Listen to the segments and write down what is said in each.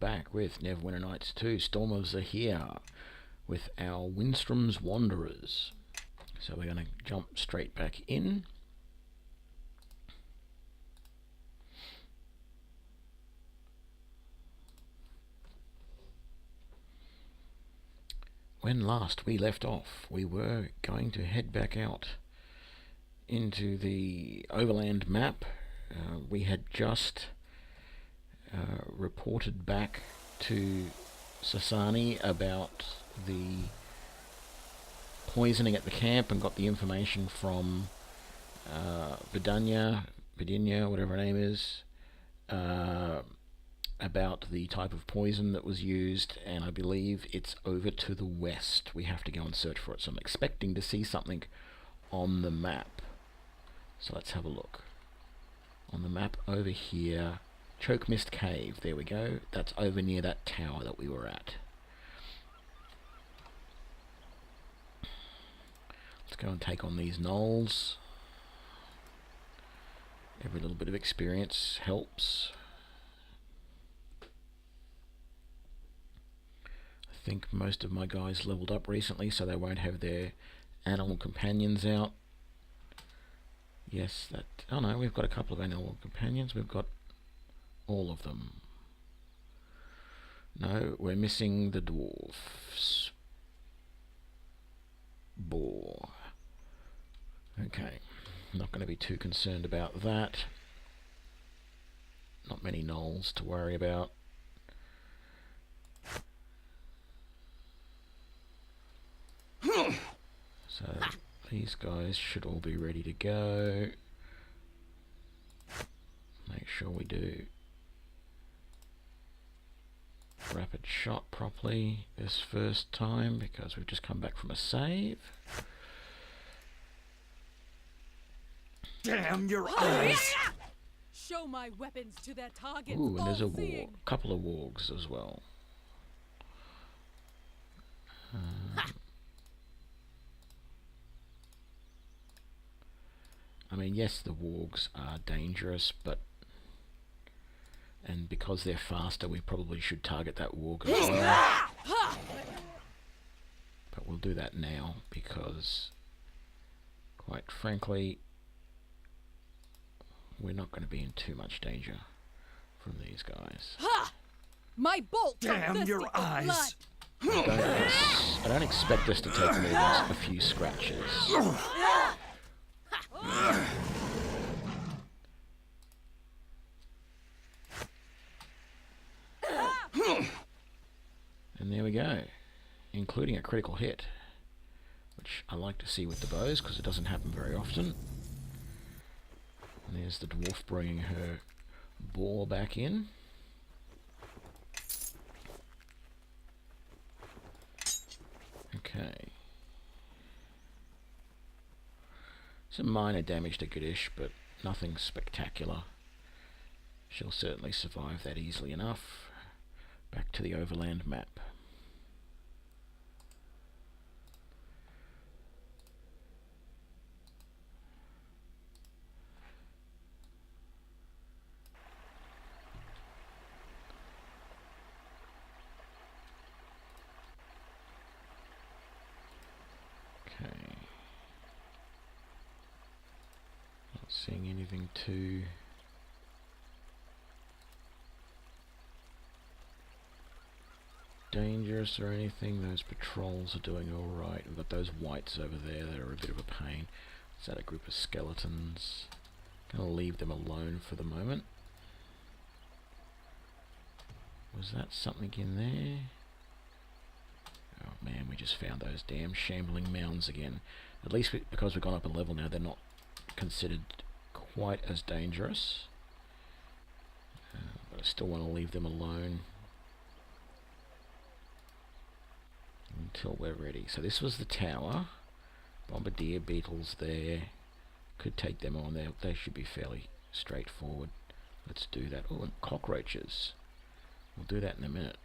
Back with Neverwinter Nights 2, Storm of Zehir, with our Windstroms Wanderers. So we're going to jump straight back in. When last we left off, we were going to head back out into the overland map. We had just reported back to Sasani about the poisoning at the camp and got the information from Vidinya, whatever her name is, about the type of poison that was used, and I believe it's over to the west. We have to go and search for it, so I'm expecting to see something on the map. So let's have a look. On the map over here, Choke Mist Cave, there we go. That's over near that tower that we were at. Let's go and take on these gnolls. Every little bit of experience helps. I think most of my guys leveled up recently, so they won't have their animal companions out. Yes, that... oh no, we've got a couple of animal companions. We've got all of them. No, we're missing the dwarfs. Boar. Okay, not going to be too concerned about that. Not many gnolls to worry about. So these guys should all be ready to go. Make sure we do rapid shot properly this first time because we've just come back from a save. Damn your eyes! Show my weapons to their targets. Ooh, and there's a couple of wargs as well. I mean, yes, the wargs are dangerous, but... and because they're faster, we probably should target that warg as well. But we'll do that now, because... quite frankly... we're not going to be in too much danger from these guys. My bolt! Damn your eyes! I don't expect us to take more than a few scratches. And there we go, including a critical hit, which I like to see with the bows because it doesn't happen very often. And there's the dwarf bringing her boar back in. Okay. Some minor damage to Gadish, but nothing spectacular. She'll certainly survive that easily enough. Back to the overland map. Seeing anything too dangerous or anything. Those patrols are doing alright. We've got those whites over there that are a bit of a pain. Is that a group of skeletons? Gonna leave them alone for the moment. Was that something in there? Oh man, we just found those damn shambling mounds again. At least because we've gone up a level now, they're not considered quite as dangerous, but I still want to leave them alone until we're ready. So this was the tower. Bombardier beetles there. Could take them on there. They should be fairly straightforward. Let's do that. Oh, and cockroaches. We'll do that in a minute.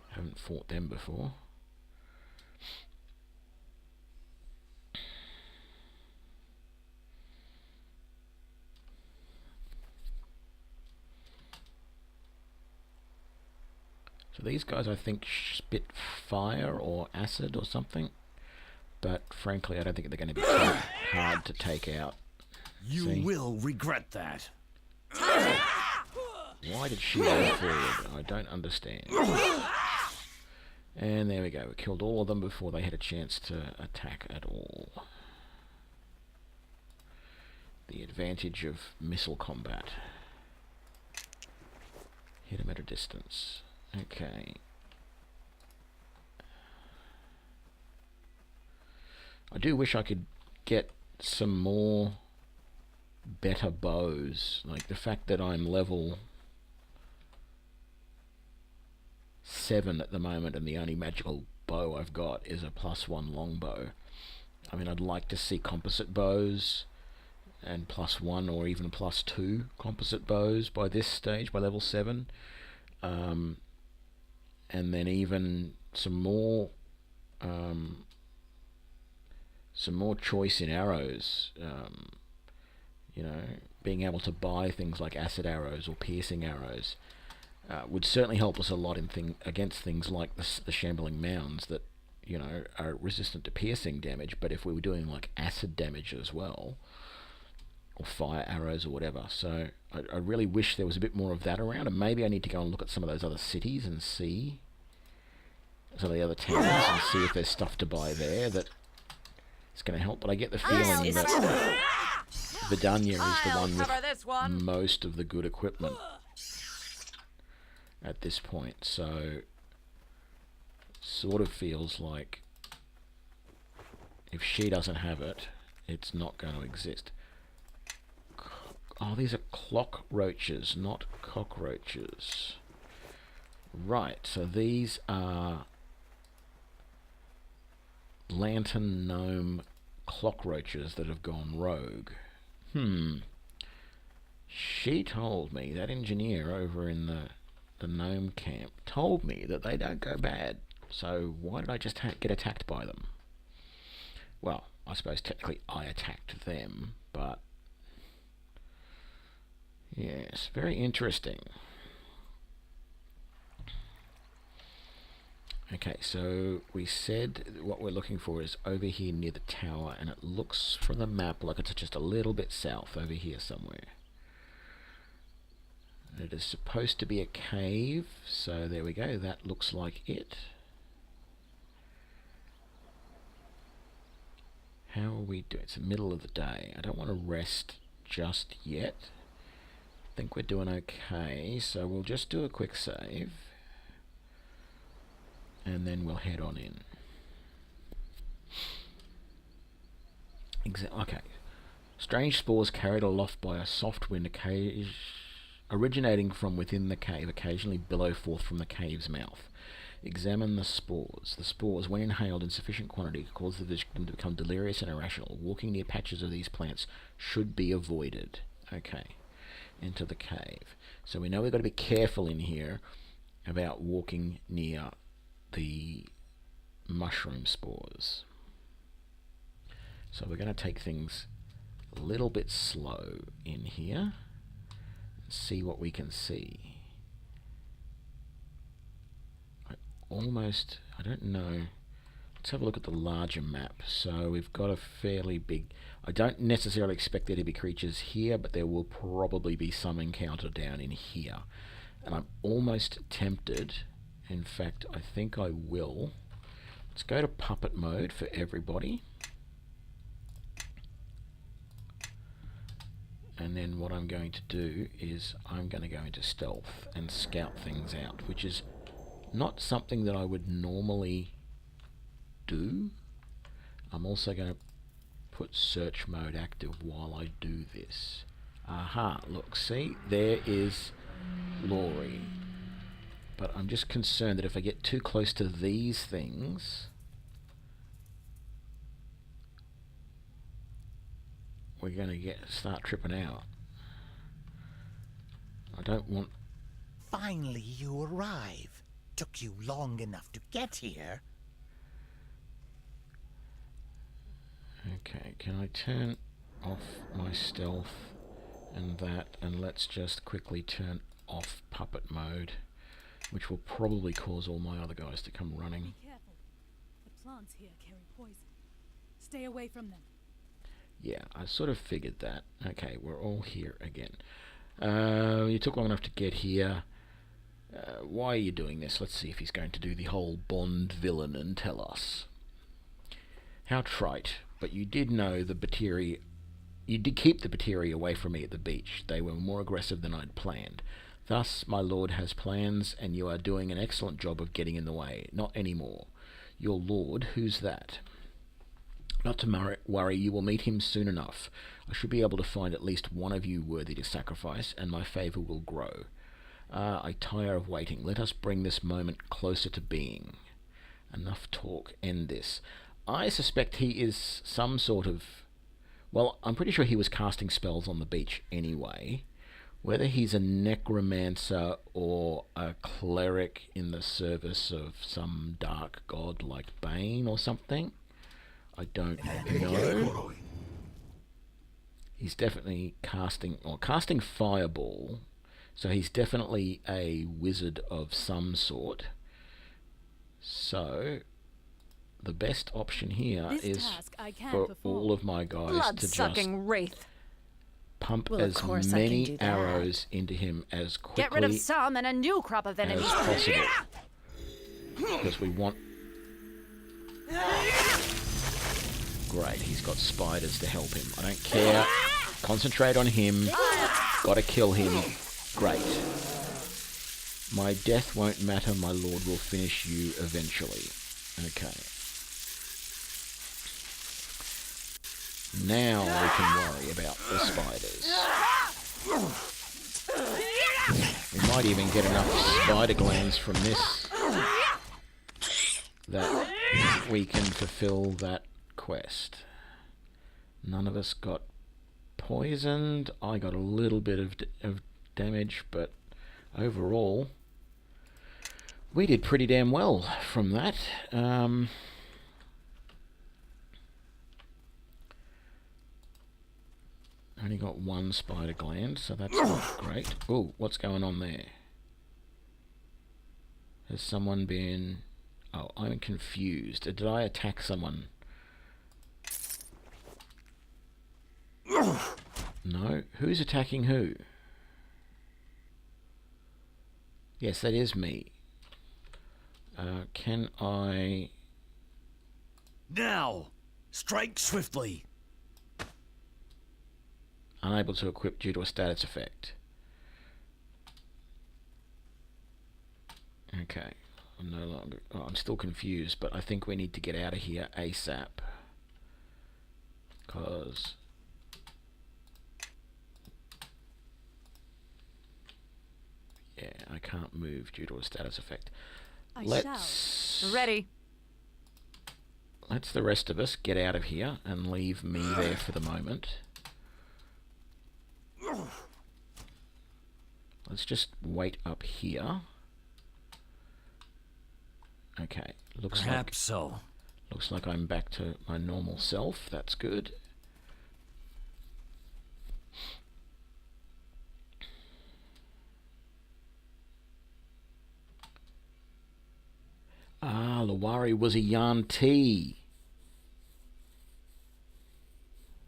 Haven't fought them before. So these guys, I think, spit fire or acid or something. But frankly, I don't think they're going to be too hard to take out. You See? will regret that. Why did she go forward? I don't understand. And there we go. We killed all of them before they had a chance to attack at all. The advantage of missile combat. Hit them at a distance. Okay. I do wish I could get some more better bows. Like the fact that I'm level 7 at the moment and the only magical bow I've got is a +1 longbow. I mean, I'd like to see composite bows and +1 or even +2 composite bows by this stage, by level 7. And then even some more choice in arrows. You know, being able to buy things like acid arrows or piercing arrows would certainly help us a lot in against things like the shambling mounds that, you know, are resistant to piercing damage. But if we were doing like acid damage as well, or fire arrows or whatever, so I really wish there was a bit more of that around. And maybe I need to go and look at some of those other cities and see some of the other towns and see if there's stuff to buy there that is going to help. But I get the feeling that Vidania is the one with most of the good equipment at this point, so sort of feels like if she doesn't have it, it's not going to exist. Oh, these are clock roaches, not cockroaches. Right, so these are lantern gnome clock roaches that have gone rogue. She told me, that engineer over in the gnome camp told me that they don't go bad. So why did I just get attacked by them? Well, I suppose technically I attacked them, but yes, very interesting. Okay, so we said what we're looking for is over here near the tower, and it looks from the map like it's just a little bit south over here somewhere. It is supposed to be a cave, so there we go, that looks like it. How are we doing? It's the middle of the day. I don't want to rest just yet. I think we're doing okay, so we'll just do a quick save. And then we'll head on in. Okay. Strange spores carried aloft by a soft wind originating from within the cave, occasionally billow forth from the cave's mouth. Examine the spores. The spores, when inhaled in sufficient quantity, cause the victim to become delirious and irrational. Walking near patches of these plants should be avoided. Okay. Enter the cave. So we know we've got to be careful in here about walking near the mushroom spores. So we're going to take things a little bit slow in here and see what we can see. I don't know. Let's have a look at the larger map. So we've got a fairly big... I don't necessarily expect there to be creatures here, but there will probably be some encounter down in here. And I'm almost tempted... In fact, I think I will. Let's go to puppet mode for everybody. And then what I'm going to do is I'm going to go into stealth and scout things out, which is not something that I would normally do. I'm also going to put search mode active while I do this. Aha, look, see, there is Laurie. But I'm just concerned that if I get too close to these things, we're going to start tripping out. I don't want... Finally you arrive. Took you long enough to get here. Okay, can I turn off my stealth and that, and let's just quickly turn off puppet mode. which will probably cause all my other guys to come running. Be careful. The plants here carry poison. Stay away from them. Yeah, I sort of figured that. Okay, we're all here again. You took long enough to get here. Why are you doing this? Let's see if he's going to do the whole Bond villain and tell us. How trite. But you did know the Batiri... You did keep the Batiri away from me at the beach. They were more aggressive than I'd planned. Thus, my lord has plans, and you are doing an excellent job of getting in the way. Not anymore. Your lord? Who's that? Not to worry, you will meet him soon enough. I should be able to find at least one of you worthy to sacrifice, and my favour will grow. I tire of waiting. Let us bring this moment closer to being. Enough talk. End this. I suspect he is some sort of... Well, I'm pretty sure he was casting spells on the beach anyway. Whether he's a necromancer or a cleric in the service of some dark god like Bane or something, I don't know. He's definitely casting fireball, so he's definitely a wizard of some sort. So the best option here is for all of my guys to just wraith. pump Well, of as course I can many do that. arrows into him as quickly Get rid of some and a new crop of as enemies. possible. Because we want... Great, he's got spiders to help him. I don't care. Concentrate on him. Gotta kill him. Great. My death won't matter, my lord will finish you eventually. Okay. Now we can worry about the spiders. We might even get enough spider glands from this that we can fulfill that quest. None of us got poisoned. I got a little bit of damage, but overall we did pretty damn well from that. Only got one spider gland, so that's not great. Oh, what's going on there? Has someone been... Oh, I'm confused. Did I attack someone? No? Who's attacking who? Yes, that is me. Can I... Now! Strike swiftly! Unable to equip due to a status effect. Okay. I'm no longer... Oh, I'm still confused, but I think we need to get out of here ASAP. Because... Yeah, I can't move due to a status effect. Let's... Ready. Let's the rest of us get out of here and leave me there for the moment. Let's just wait up here. Okay, Perhaps so. Looks like I'm back to my normal self. That's good. Ah, Lawari was a Yanti.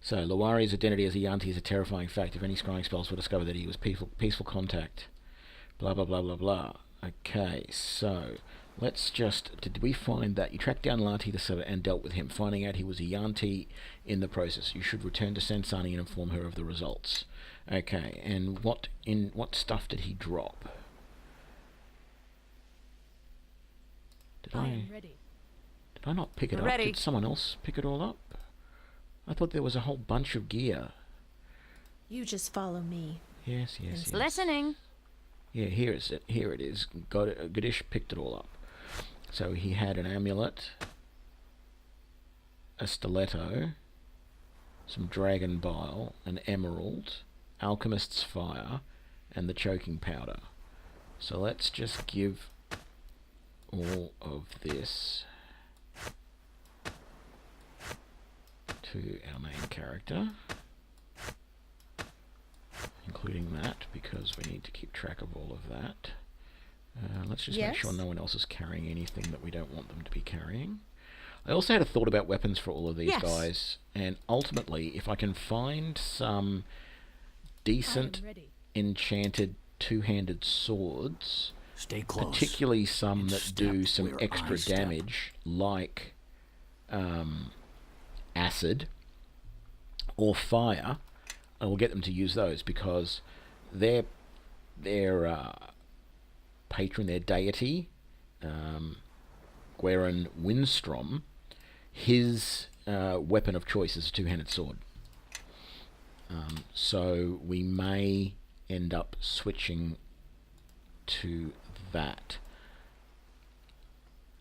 So, Lawari's identity as a Yanti is a terrifying fact. If any scrying spells were discovered that he was peaceful contact. Blah, blah, blah, blah, blah. Okay, so... Let's just... Did we find that? You tracked down Lanti the Setter and dealt with him, finding out he was a Yanti in the process. You should return to Sansani and inform her of the results. Okay, and what stuff did he drop? I am ready. Did I not pick it up? Ready. Did someone else pick it all up? I thought there was a whole bunch of gear. You just follow me. Yes, yes, yes. Listening. Yeah, here is it. Here it is. Gadish picked it all up. So he had an amulet, a stiletto, some dragon bile, an emerald, alchemist's fire, and the choking powder. So let's just give all of this to our main character, including that, because we need to keep track of all of that. Let's Let's just make sure Yes? no one else is carrying anything that we don't want them to be carrying. I also had a thought about weapons for all of these Yes. guys, and ultimately, if I can find some decent I am ready. enchanted two-handed swords, Stay close. particularly some And that do step some where I extra step. damage, like acid or fire, I will get them to use those, because their patron, their deity, Gweren Windstrom, his weapon of choice is a two-handed sword. So we may end up switching to that.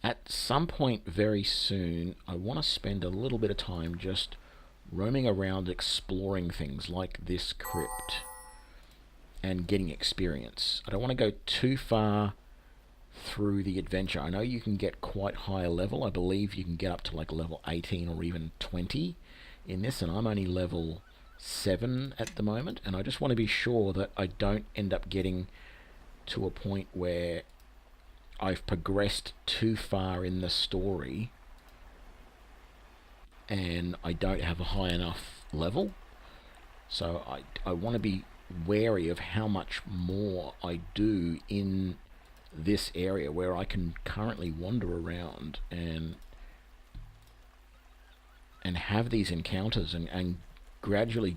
At some point very soon, I want to spend a little bit of time just roaming around exploring things like this crypt and getting experience. I don't want to go too far through the adventure. I know you can get quite high level. I believe you can get up to like level 18 or even 20 in this, and I'm only level 7 at the moment, and I just want to be sure that I don't end up getting to a point where I've progressed too far in the story and I don't have a high enough level. So I want to be wary of how much more I do in this area, where I can currently wander around and have these encounters and gradually,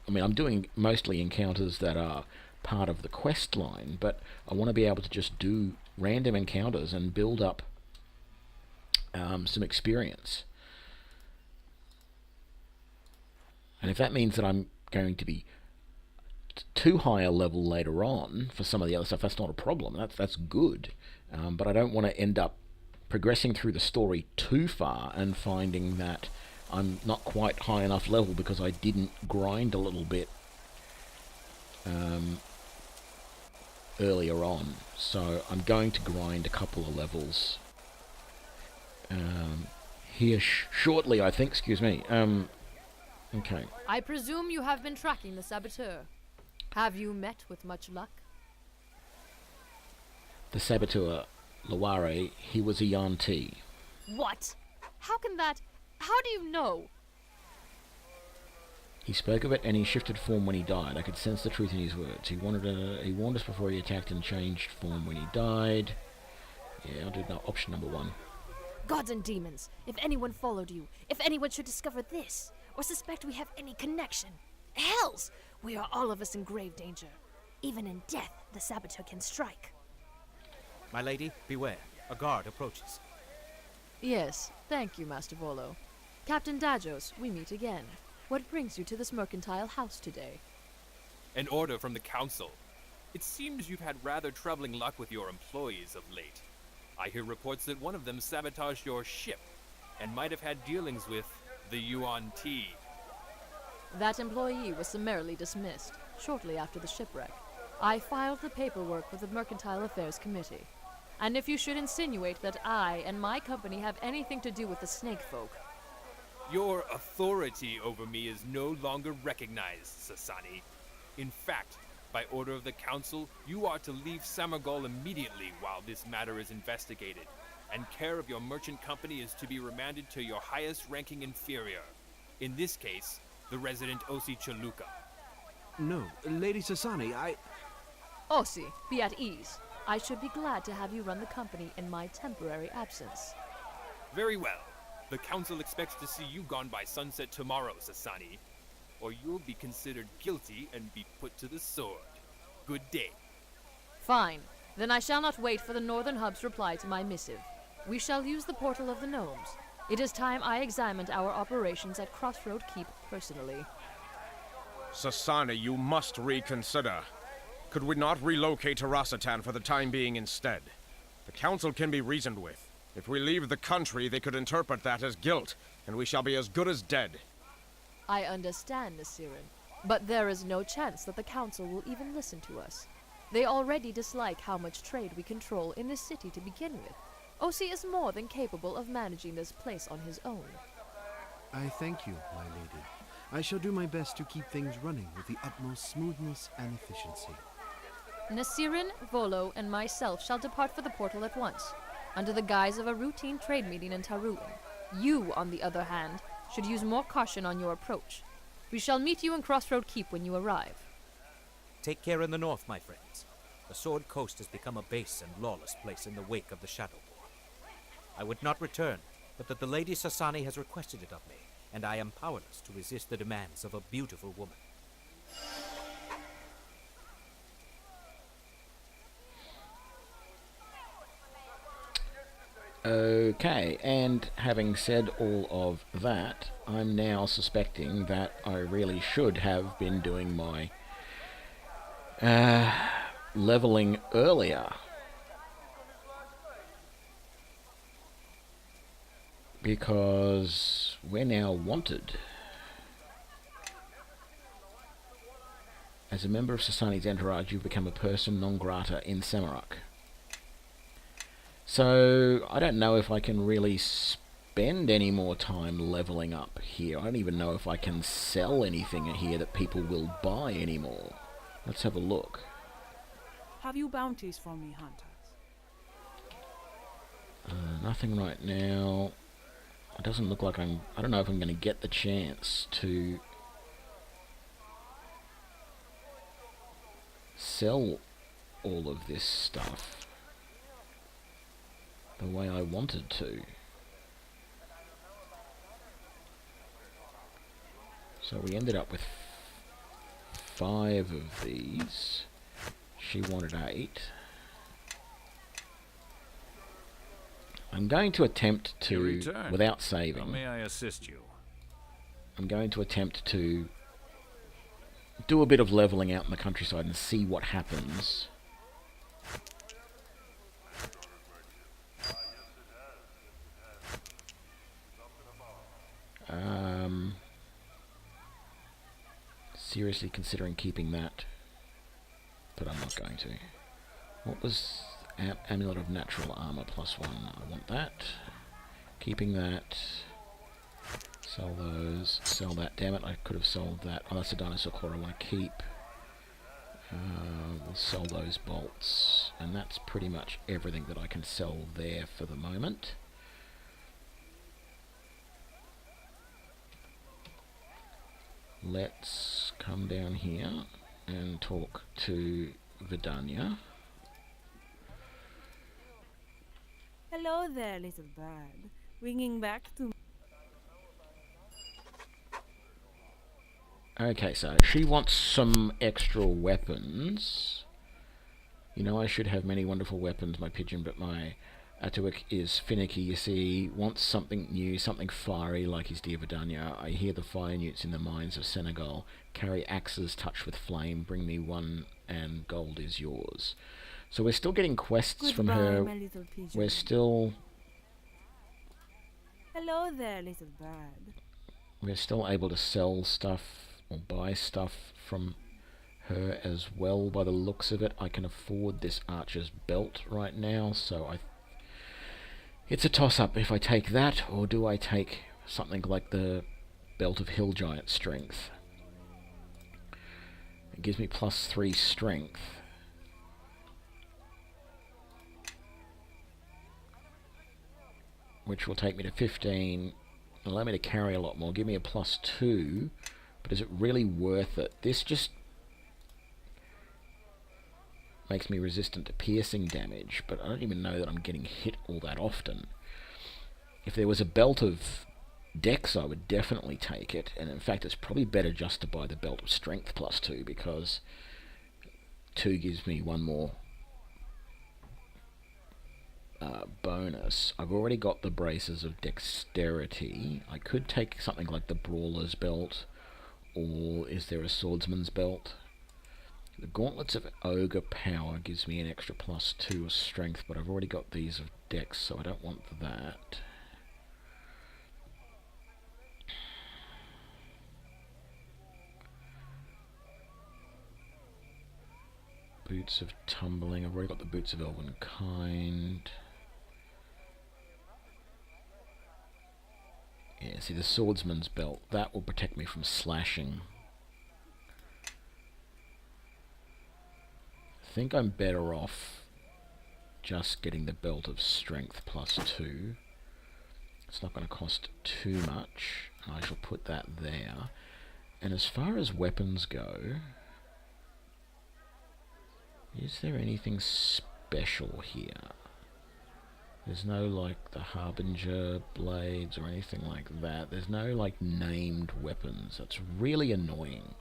I mean, I'm doing mostly encounters that are part of the quest line, but I want to be able to just do random encounters and build up some experience. And if that means that I'm going to be too high a level later on for some of the other stuff, that's not a problem. That's good. But I don't want to end up progressing through the story too far and finding that I'm not quite high enough level because I didn't grind a little bit earlier on. So I'm going to grind a couple of levels here shortly, I think. Excuse me. Okay. I presume you have been tracking the saboteur. Have you met with much luck? The saboteur, Loire, he was a Yanti. What? How can that... How do you know? He spoke of it and he shifted form when he died. I could sense the truth in his words. He warned us before he attacked and changed form when he died. Yeah, I'll do option number 1. Gods and demons, if anyone followed you, if anyone should discover this, or suspect we have any connection, hells, we are all of us in grave danger. Even in death, the saboteur can strike. My lady, beware. A guard approaches. Yes, thank you, Master Volo. Captain Dajos, we meet again. What brings you to this mercantile house today? An order from the council. It seems you've had rather troubling luck with your employees of late. I hear reports that one of them sabotaged your ship and might have had dealings with the Yuan Ti. That employee was summarily dismissed shortly after the shipwreck. I filed the paperwork with the Mercantile Affairs Committee. And if you should insinuate that I and my company have anything to do with the snake folk... Your authority over me is no longer recognized, Sasani. In fact, by order of the council, you are to leave Samargol immediately while this matter is investigated, and care of your merchant company is to be remanded to your highest-ranking inferior. In this case, the resident Osi Chaluka. No, Lady Sasani, Osi, be at ease. I should be glad to have you run the company in my temporary absence. Very well. The council expects to see you gone by sunset tomorrow, Sasani, or you'll be considered guilty and be put to the sword. Good day. Fine. Then I shall not wait for the Northern Hub's reply to my missive. We shall use the portal of the gnomes. It is time I examined our operations at Crossroad Keep personally. Sasani, you must reconsider. Could we not relocate to Rossatan for the time being instead? The council can be reasoned with. If we leave the country, they could interpret that as guilt, and we shall be as good as dead. I understand, Nasirin, but there is no chance that the council will even listen to us. They already dislike how much trade we control in this city to begin with. Osi is more than capable of managing this place on his own. I thank you, my lady. I shall do my best to keep things running with the utmost smoothness and efficiency. Nasirin, Volo, and myself shall depart for the portal at once, under the guise of a routine trade meeting in Taruin. You, on the other hand, should use more caution on your approach. We shall meet you in Crossroad Keep when you arrive. Take care in the north, my friends. The Sword Coast has become a base and lawless place in the wake of the Shadowborn. I would not return, but that the Lady Sasani has requested it of me, and I am powerless to resist the demands of a beautiful woman. Okay, and having said all of that, I'm now suspecting that I really should have been doing my leveling earlier. Because we're now wanted. As a member of Sasani's entourage, you've become a person non grata in Samaruk. So, I don't know if I can really spend any more time leveling up here. I don't even know if I can sell anything here that people will buy anymore. Let's have a look. Have you bounties for me, hunters? Nothing right now. It doesn't look like I don't know if I'm going to get the chance to sell all of this stuff the way I wanted to. So we ended up with 5 of these. She wanted 8. I'm going to attempt to, without saving, How may I assist you? I'm going to attempt to do a bit of leveling out in the countryside and see what happens. Seriously considering keeping that, but I'm not going to. What was Amulet of Natural Armor +1? I want that. Keeping that. Sell those. Sell that. Damn it, I could have sold that. Oh, that's a dinosaur claw I want to keep. We'll sell those bolts. And that's pretty much everything that I can sell there for the moment. Let's come down here and talk to Vidania. Hello there, little bird. Winging back to... Okay, so she wants some extra weapons. You know, I should have many wonderful weapons, my pigeon, but my Atuik is finicky, you see. Wants something new, something fiery like his dear Vidania. I hear the fire newts in the mines of Senegal. Carry axes touched with flame. Bring me one and gold is yours. So we're still getting quests from her. My little pigeon. We're still... Hello there, little bird. We're still able to sell stuff or buy stuff from her as well by the looks of it. I can afford this archer's belt right now, so it's a toss-up if I take that, or do I take something like the Belt of Hill Giant Strength. It gives me +3 strength. Which will take me to 15, allow me to carry a lot more, give me a +2, but is it really worth it? This just makes me resistant to piercing damage, but I don't even know that I'm getting hit all that often. If there was a belt of Dex, I would definitely take it, and in fact it's probably better just to buy the belt of Strength +2, because 2 gives me one more bonus. I've already got the braces of Dexterity. I could take something like the Brawler's belt, or is there a Swordsman's belt? The Gauntlets of Ogre Power gives me an extra +2 of Strength, but I've already got these of Dex, so I don't want that. Boots of Tumbling, I've already got the Boots of Elvenkind. Yeah, see the Swordsman's belt, that will protect me from slashing. think I'm better off just getting the Belt of Strength +2. It's not going to cost too much. I shall put that there. And as far as weapons go, is there anything special here? There's no, like, the Harbinger blades or anything like that. There's no, like, named weapons. That's really annoying.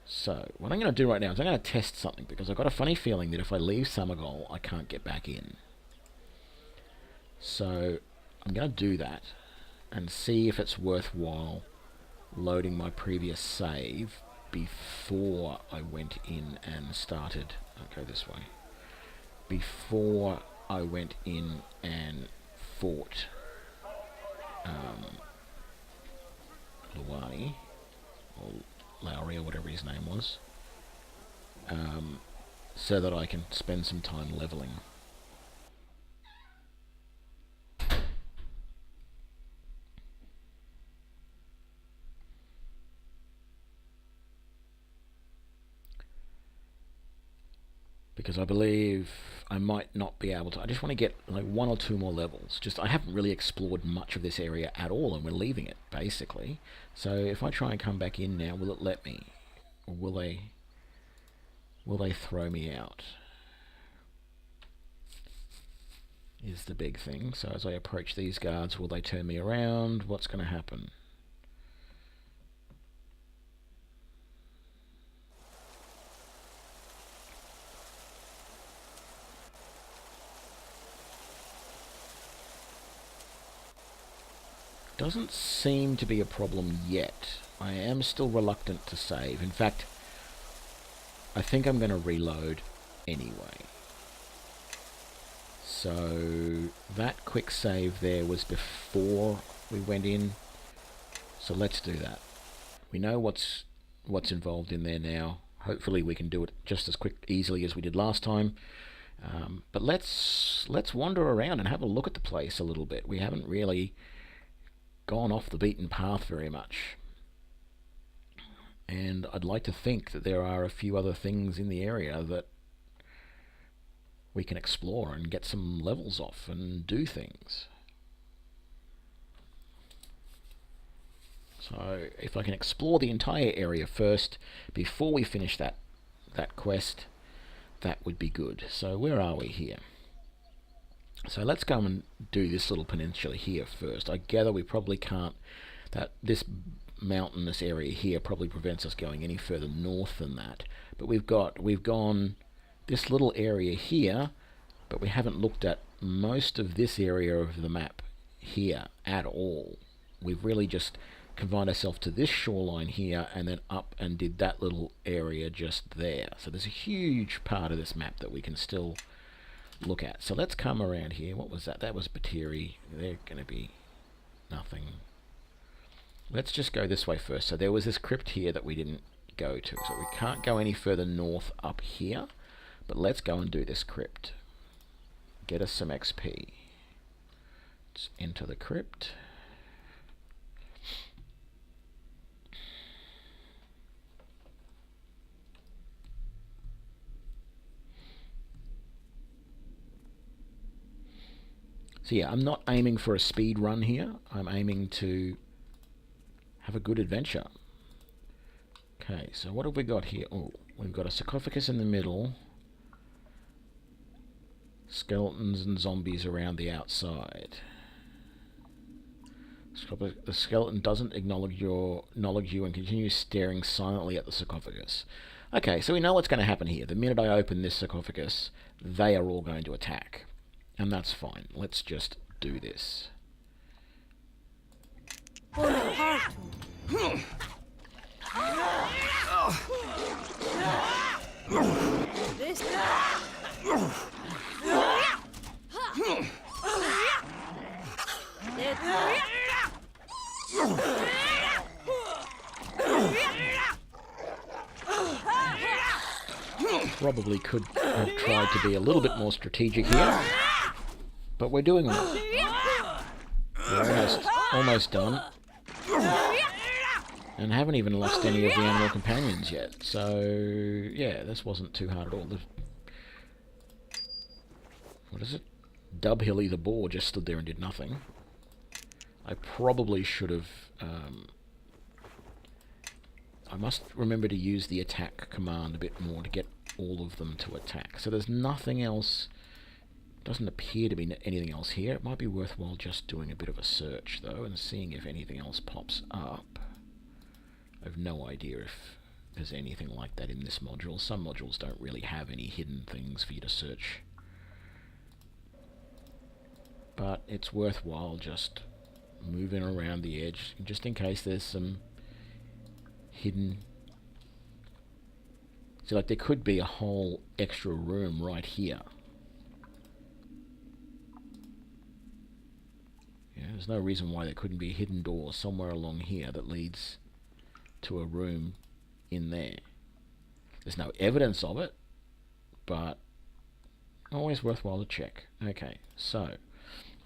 So, what I'm going to do right now is I'm going to test something, because I've got a funny feeling that if I leave Samagol, I can't get back in. So, I'm going to do that and see if it's worthwhile loading my previous save before I went in and started. I'll go this way. Before I went in and fought Luani, or Lowry, or whatever his name was, so that I can spend some time leveling. Because I believe I might not be able to. I just want to get like 1 or 2 more levels. Just, I haven't really explored much of this area at all, and we're leaving it basically. So if I try and come back in now, will it let me, or will they throw me out? Is the big thing. So as I approach these guards, will they turn me around? What's going to happen? Doesn't seem to be a problem yet. I am still reluctant to save. In fact, I think I'm going to reload anyway. So that quick save there was before we went in. So let's do that. We know what's involved in there now. Hopefully we can do it just as easily as we did last time. But let's wander around and have a look at the place a little bit. We haven't really gone off the beaten path very much, and I'd like to think that there are a few other things in the area that we can explore and get some levels off and do things. So if I can explore the entire area first before we finish that quest, that would be good. So where are we here? So let's go and do this little peninsula here first. I gather we probably can't, that this mountainous area here probably prevents us going any further north than that. But we've gone this little area here, but we haven't looked at most of this area of the map here at all. We've really just confined ourselves to this shoreline here and then up and did that little area just there. So there's a huge part of this map that we can still look at. So let's come around here. What was that? That was Batiri. They're going to be nothing. Let's just go this way first. So there was this crypt here that we didn't go to. So we can't go any further north up here. But let's go and do this crypt. Get us some XP. Let's enter the crypt. So yeah, I'm not aiming for a speed run here. I'm aiming to have a good adventure. Okay, so what have we got here? Oh, we've got a sarcophagus in the middle. Skeletons and zombies around the outside. The skeleton doesn't acknowledge you and continues staring silently at the sarcophagus. Okay, so we know what's going to happen here. The minute I open this sarcophagus, they are all going to attack. And that's fine. Let's just do this. Probably could have tried to be a little bit more strategic here. But we're doing well. We're almost done. And haven't even lost any of the animal companions yet. So, yeah, this wasn't too hard at all. What is it? Dubhilly the boar just stood there and did nothing. I probably should have... I must remember to use the attack command a bit more to get all of them to attack. So there's nothing else... Doesn't appear to be anything else here. It might be worthwhile just doing a bit of a search, though, and seeing if anything else pops up. I have no idea if there's anything like that in this module. Some modules don't really have any hidden things for you to search. But it's worthwhile just moving around the edge, just in case there's some hidden... See, like, there could be a whole extra room right here. Yeah, there's no reason why there couldn't be a hidden door somewhere along here that leads to a room in there. There's no evidence of it, but always worthwhile to check. Okay, so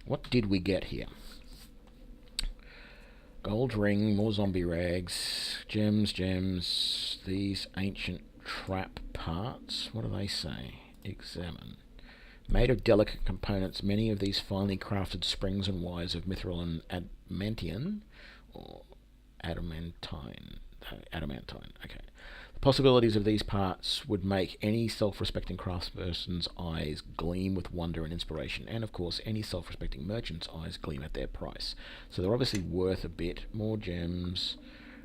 what did we get here? Gold ring, more zombie rags, gems, these ancient trap parts. What do they say? Examine. Made of delicate components, many of these finely crafted springs and wires of mithril and adamantine, or adamantine, okay. The possibilities of these parts would make any self-respecting craftsperson's eyes gleam with wonder and inspiration, and of course any self-respecting merchant's eyes gleam at their price. So they're obviously worth a bit. More gems.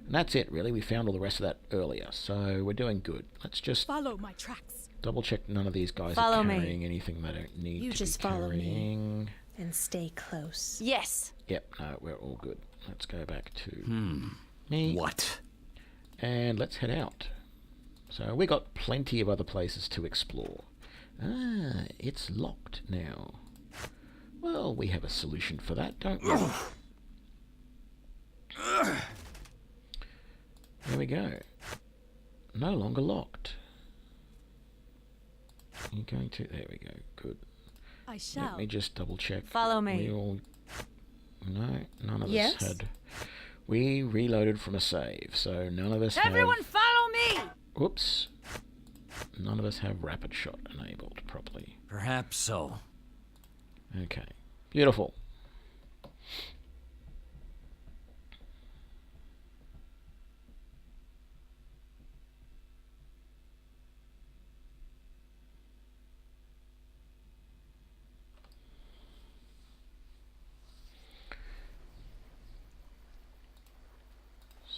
And that's it, really. We found all the rest of that earlier, so we're doing good. Let's just Follow my tracks. double check none of these guys Follow are me. carrying anything they don't need You to just be follow me. carrying. And stay close. Yes. Yep, no, we're all good. Let's go back to me. What? And let's head out. So we got plenty of other places to explore. Ah, it's locked now. Well, we have a solution for that, don't we? There we go. No longer locked. Are you going to... There we go. Good. I shall. Let me just double check. Follow me. We all... No, none of Yes? us had... We reloaded from a save, so none of us Everyone have... follow me! Whoops. None of us have rapid shot enabled properly. Perhaps so. Okay. Beautiful.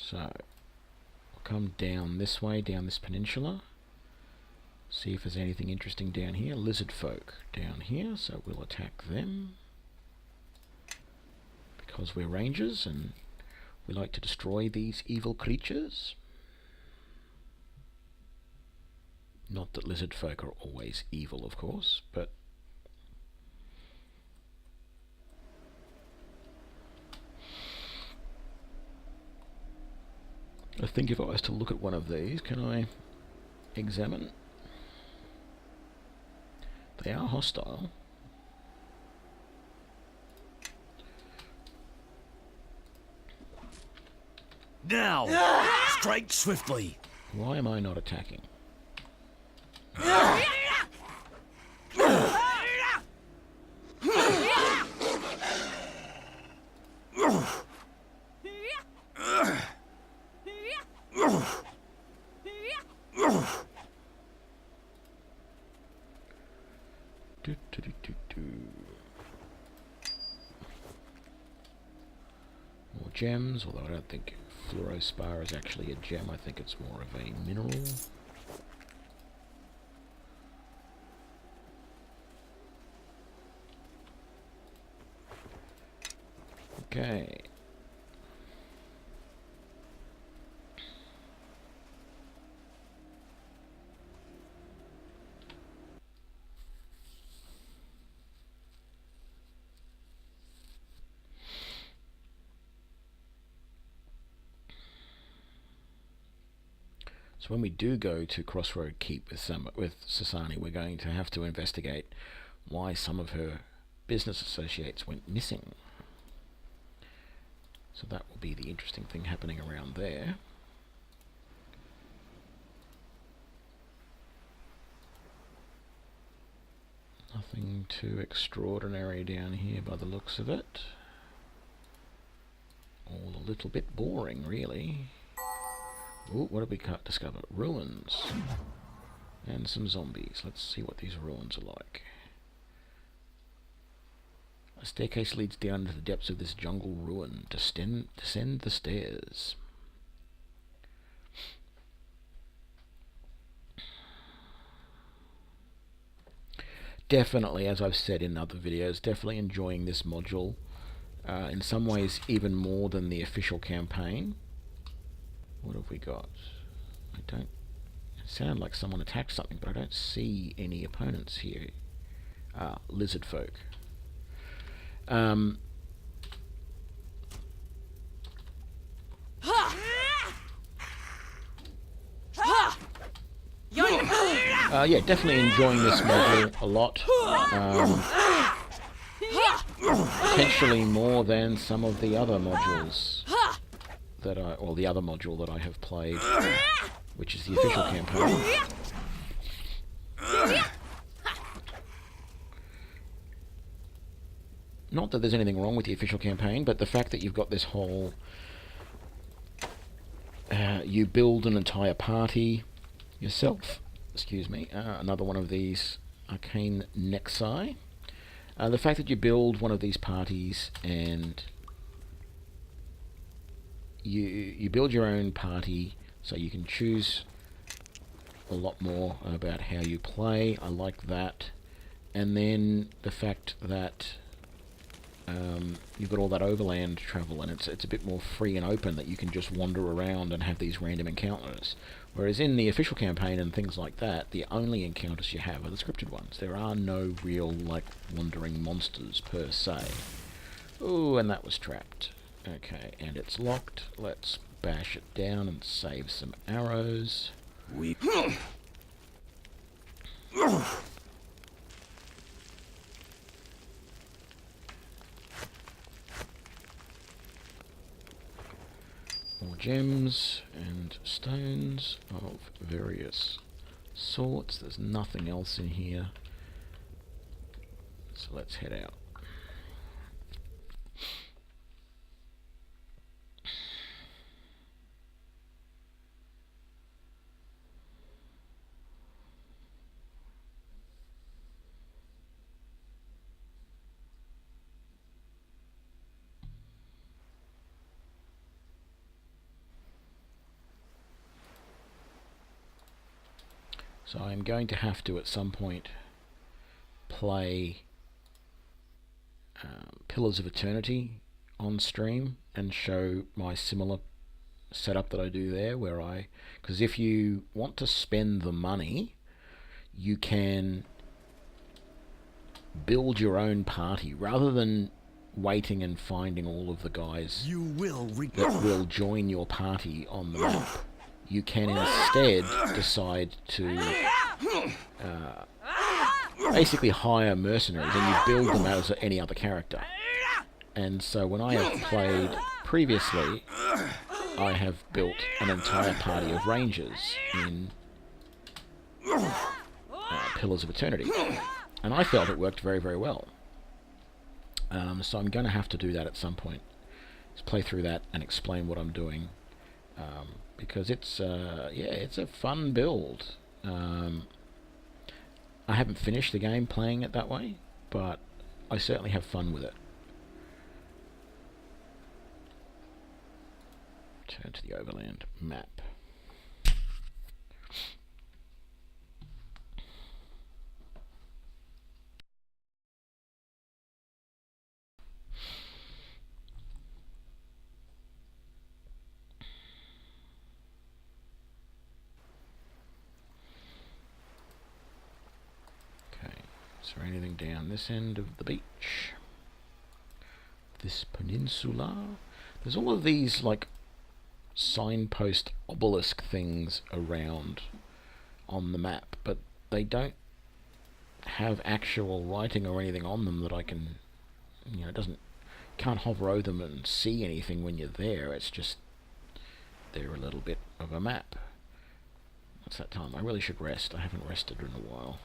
So, we'll come down this way, down this peninsula. See if there's anything interesting down here. Lizard folk down here, so we'll attack them. Because we're rangers and we like to destroy these evil creatures. Not that lizard folk are always evil, of course, but... I think if I was to look at one of these, can I examine? They are hostile. Now! Strike swiftly! Why am I not attacking? More gems, although I don't think fluorospar is actually a gem. I think it's more of a mineral. Okay. So when we do go to Crossroad Keep with Sasani, we're going to have to investigate why some of her business associates went missing. So that will be the interesting thing happening around there. Nothing too extraordinary down here by the looks of it. All a little bit boring, really. Ooh, what did we discover? Ruins. And some zombies. Let's see what these ruins are like. A staircase leads down into the depths of this jungle ruin. Descend the stairs. Definitely, as I've said in other videos, definitely enjoying this module. In some ways, even more than the official campaign. What have we got? I don't... It sounded like someone attacked something, but I don't see any opponents here. Lizard folk. Yeah, definitely enjoying this module a lot. Potentially more than some of the other modules that the other module that I have played, which is the official campaign. Not that there's anything wrong with the official campaign, but the fact that you've got this whole... you build an entire party yourself. Excuse me. Another one of these arcane nexi. The fact that you build one of these parties and you build your own party so you can choose a lot more about how you play. I like that. And then the fact that you've got all that overland travel, and it's a bit more free and open, that you can just wander around and have these random encounters. Whereas in the official campaign and things like that, the only encounters you have are the scripted ones. There are no real, like, wandering monsters per se. Ooh, and that was trapped. Okay, and it's locked. Let's bash it down and save some arrows. More gems and stones of various sorts. There's nothing else in here. So let's head out. So I'm going to have to, at some point, play Pillars of Eternity on stream and show my similar setup that I do there, where because if you want to spend the money, you can build your own party rather than waiting and finding all of the guys that will join your party on the map. You can instead decide to basically hire mercenaries, and you build them as any other character. And so when I have played previously, I have built an entire party of rangers in Pillars of Eternity, and I felt it worked very, very well. So I'm going to have to do that at some point. Just play through that and explain what I'm doing. Because it's it's a fun build. I haven't finished the game playing it that way, but I certainly have fun with it. Turn to the overland map. Is there anything down this end of the beach? This peninsula? There's all of these, like, signpost obelisk things around on the map, but they don't have actual writing or anything on them that I can, it doesn't can't hover over them and see anything when you're there. It's just they're a little bit of a map. What's that time? I really should rest. I haven't rested in a while.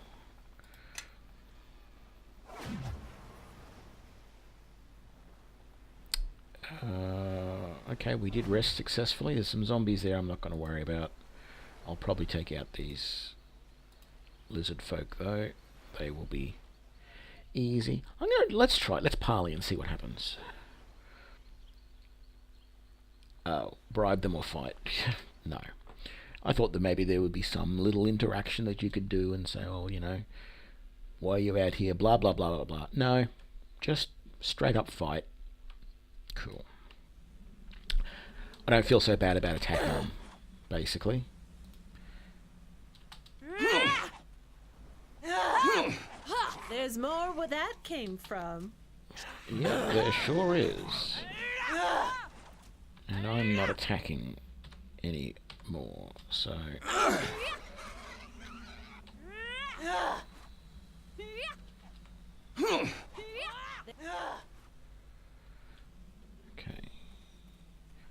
Okay, we did rest successfully. There's some zombies there I'm not going to worry about. I'll probably take out these lizard folk though. They will be easy. Let's try it. Let's parley and see what happens. Oh, bribe them or fight. No. I thought that maybe there would be some little interaction that you could do and say, oh, you know, why are you out here? Blah, blah, blah, blah, blah. No. Just straight up fight. Cool. I don't feel so bad about attacking them, basically. There's more where that came from. Yeah, there sure is. And I'm not attacking anymore, so... Okay.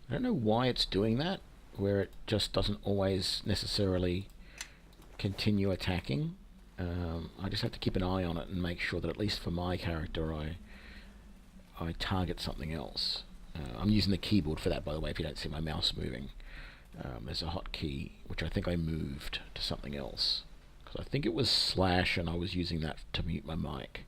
I don't know why it's doing that, where it just doesn't always necessarily continue attacking. I just have to keep an eye on it and make sure that at least for my character I target something else. I'm using the keyboard for that, by the way, if you don't see my mouse moving. There's a hotkey which I think I moved to something else, because I think it was slash and I was using that to mute my mic.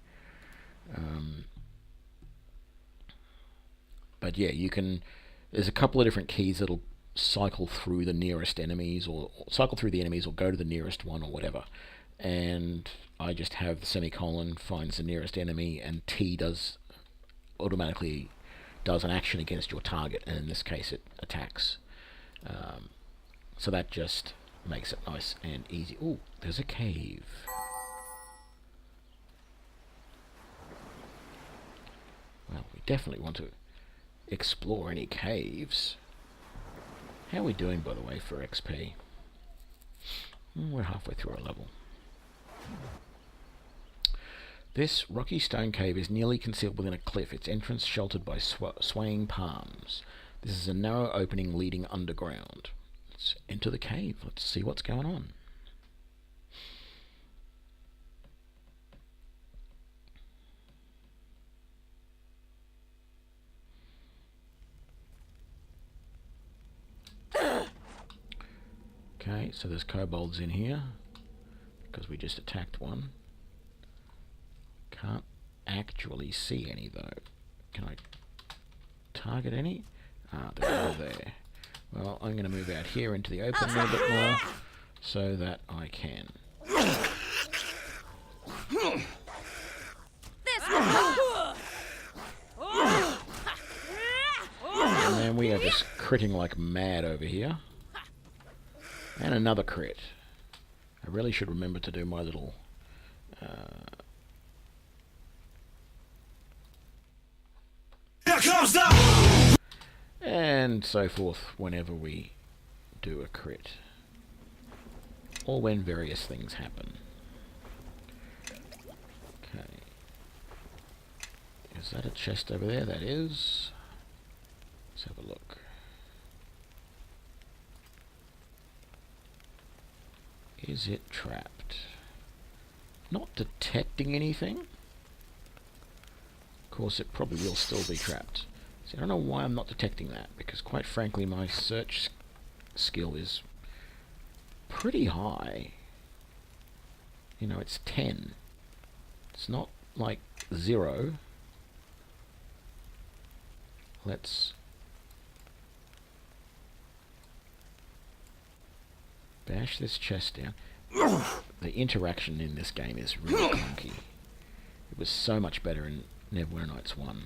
But yeah, you can... There's a couple of different keys that'll cycle through the nearest enemies, or cycle through the enemies, or go to the nearest one, or whatever. And I just have the semicolon, finds the nearest enemy, and T automatically does an action against your target, and in this case it attacks. So that just makes it nice and easy. Oh, there's a cave. Well, we definitely want to explore any caves. How are we doing, by the way, for XP? We're halfway through our level. This rocky stone cave is nearly concealed within a cliff, its entrance sheltered by swaying palms. This is a narrow opening leading underground. Let's enter the cave. Let's see what's going on. Okay, so there's kobolds in here, because we just attacked one. Can't actually see any though. Can I target any? Ah, they're all there. Well, I'm going to move out here into the open a little bit more, so that I can. And then we are just critting like mad over here. And another crit. I really should remember to do my little... Here comes the... And so forth whenever we do a crit. Or when various things happen. Okay. Is that a chest over there? That is. Let's have a look. Is it trapped? Not detecting anything. Of course, it probably will still be trapped. See, I don't know why I'm not detecting that, because quite frankly, my search skill is pretty high. You know, it's 10. It's not like 0. Let's bash this chest down. The interaction in this game is really clunky. It was so much better in Neverwinter Nights 1.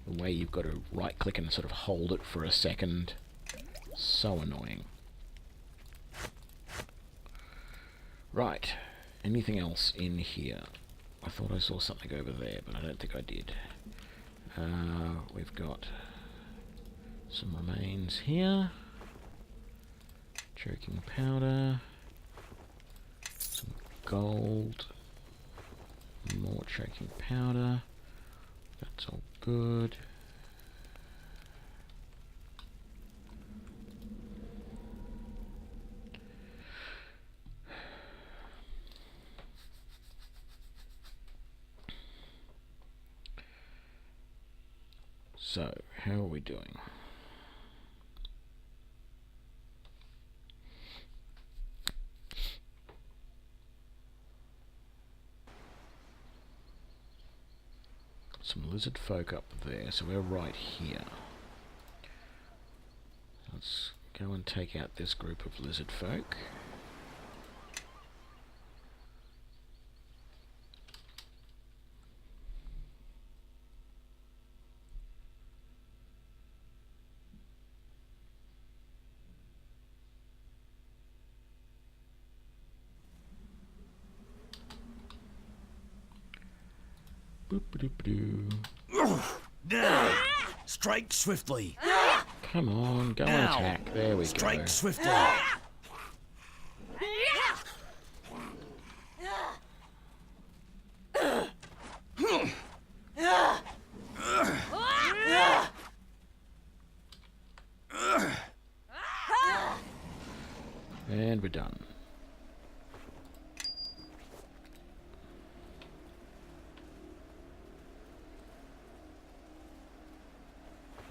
The way you've got to right click and sort of hold it for a second. So annoying. Right. Anything else in here? I thought I saw something over there, but I don't think I did. We've got some remains here. Choking powder. Some gold. More choking powder. That's all good. So, how are we doing? Some lizard folk up there, so we're right here. Let's go and take out this group of lizard folk. Now! Strike swiftly! Come on, go and Now! attack. There we Strike go. swiftly! And we're done.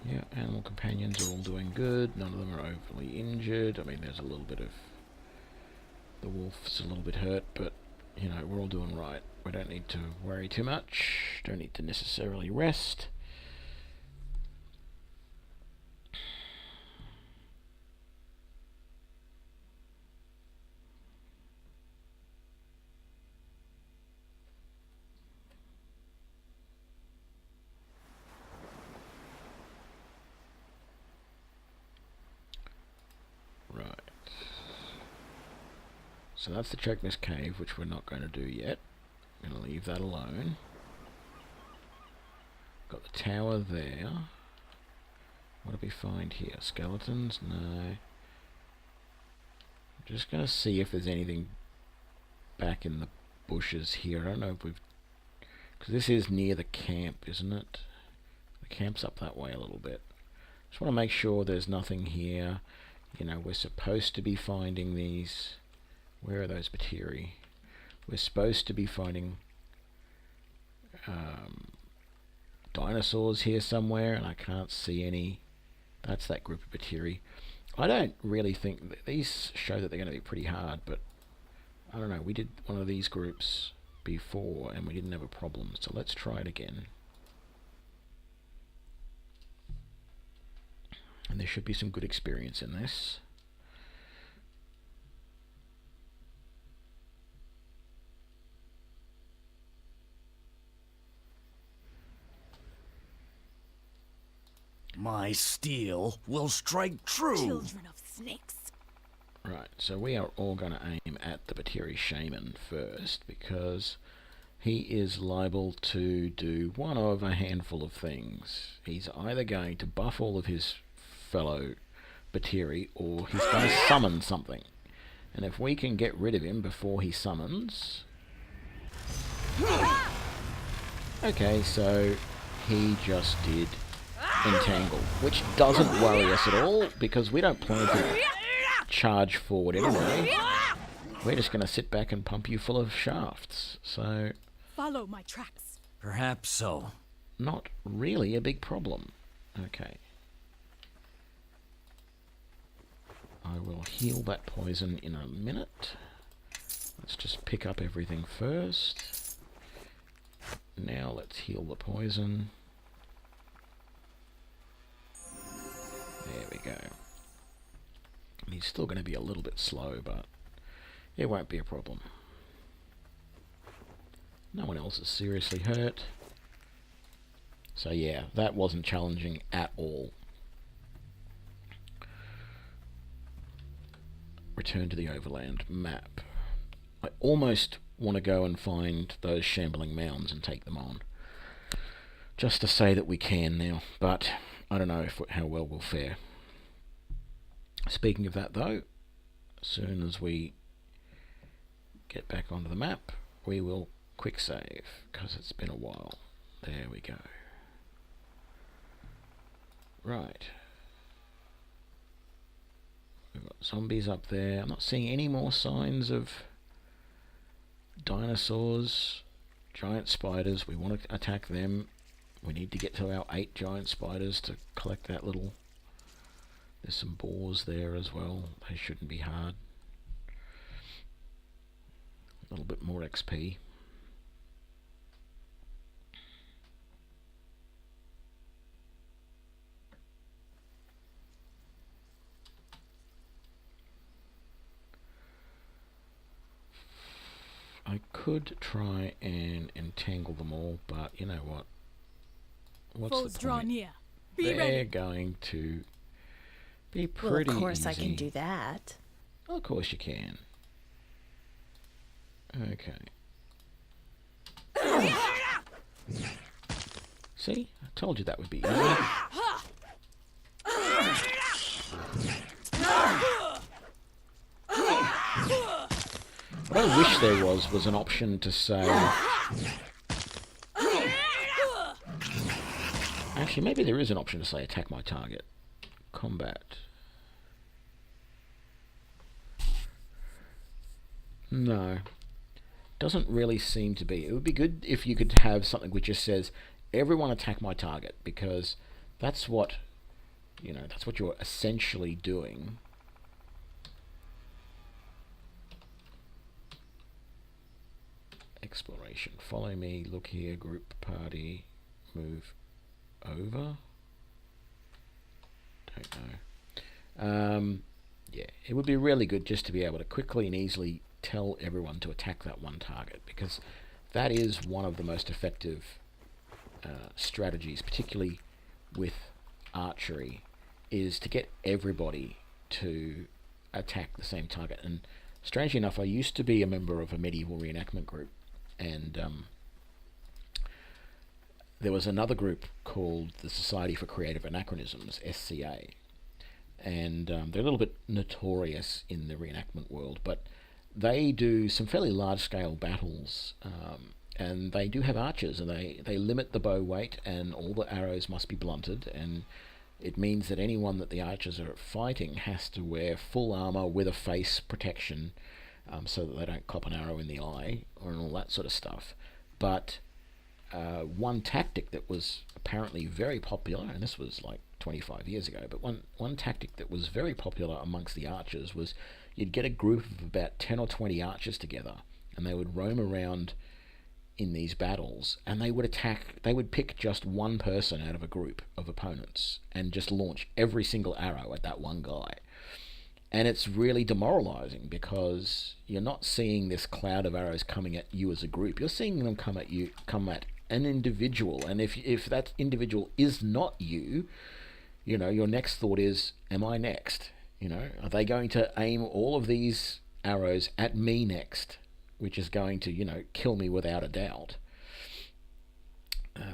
Yeah, animal companions are all doing good. None of them are overly injured. I mean, there's a little bit of... the wolf's a little bit hurt, but, you know, we're all doing right. We don't need to worry too much. Don't need to necessarily rest. Right. So that's the Chokmas Cave, which we're not going to do yet. I'm going to leave that alone. Got the tower there. What do we find here? Skeletons? No. I'm just going to see if there's anything back in the bushes here. I don't know if we've... because this is near the camp, isn't it? The camp's up that way a little bit. Just want to make sure there's nothing here. You know, we're supposed to be finding these... where are those Batiri? We're supposed to be finding dinosaurs here somewhere, and I can't see any. That's that group of Batiri. I don't really think... these show that they're going to be pretty hard, but I don't know. We did one of these groups before, and we didn't have a problem, so let's try it again. And there should be some good experience in this. My steel will strike true! Children of snakes. Right, so we are all going to aim at the Batiri Shaman first, because he is liable to do one of a handful of things. He's either going to buff all of his fellow Batiri, or he's going to summon something. And if we can get rid of him before he summons... okay, so he just did entangle, which doesn't worry us at all, because we don't plan to charge forward anyway. We're just going to sit back and pump you full of shafts, so... Follow my tracks. Perhaps so. Not really a big problem. Okay. I will heal that poison in a minute. Let's just pick up everything first. Now let's heal the poison. There we go. He's still going to be a little bit slow, but it won't be a problem. No one else is seriously hurt. So yeah, that wasn't challenging at all. Return to the overland map. I almost want to go and find those shambling mounds and take them on. Just to say that we can now, but I don't know how well we'll fare. Speaking of that though, as soon as we get back onto the map, we will quick save, because it's been a while. There we go. Right. We've got zombies up there. I'm not seeing any more signs of dinosaurs, giant spiders. We want to attack them. We need to get to our 8 giant spiders to collect that little... There's some boars there as well. They shouldn't be hard. A little bit more XP. I could try and entangle them all, but you know what? What's Foes the draw point? near. Be They're ready. going to be Well, pretty of course easy. I can do that. Well, of course you can. Okay. See? I told you that would be easy. What I wish there was an option to say... Actually, maybe there is an option to say attack my target. Combat. No. Doesn't really seem to be. It would be good if you could have something which just says, everyone attack my target, because that's what, you know, that's what you're essentially doing. Exploration. Follow me, look here, group, party, move over. Don't know. Yeah, it would be really good just to be able to quickly and easily tell everyone to attack that one target, because that is one of the most effective strategies, particularly with archery, is to get everybody to attack the same target. And strangely enough, I used to be a member of a medieval reenactment group, and there was another group called the Society for Creative Anachronisms, SCA, and they're a little bit notorious in the reenactment world, but they do some fairly large-scale battles, and they do have archers, and they limit the bow weight, and all the arrows must be blunted, and it means that anyone that the archers are fighting has to wear full armor with a face protection, so that they don't cop an arrow in the eye, or all that sort of stuff. But one tactic that was apparently very popular, and this was like 25 years ago, but one tactic that was very popular amongst the archers was you'd get a group of about 10 or 20 archers together, and they would roam around in these battles, and they would pick just one person out of a group of opponents and just launch every single arrow at that one guy. And it's really demoralizing, because you're not seeing this cloud of arrows coming at you as a group. You're seeing them come at an individual, and if that individual is not you, you know, your next thought is, am I next? You know, are they going to aim all of these arrows at me next, which is going to, you know, kill me without a doubt,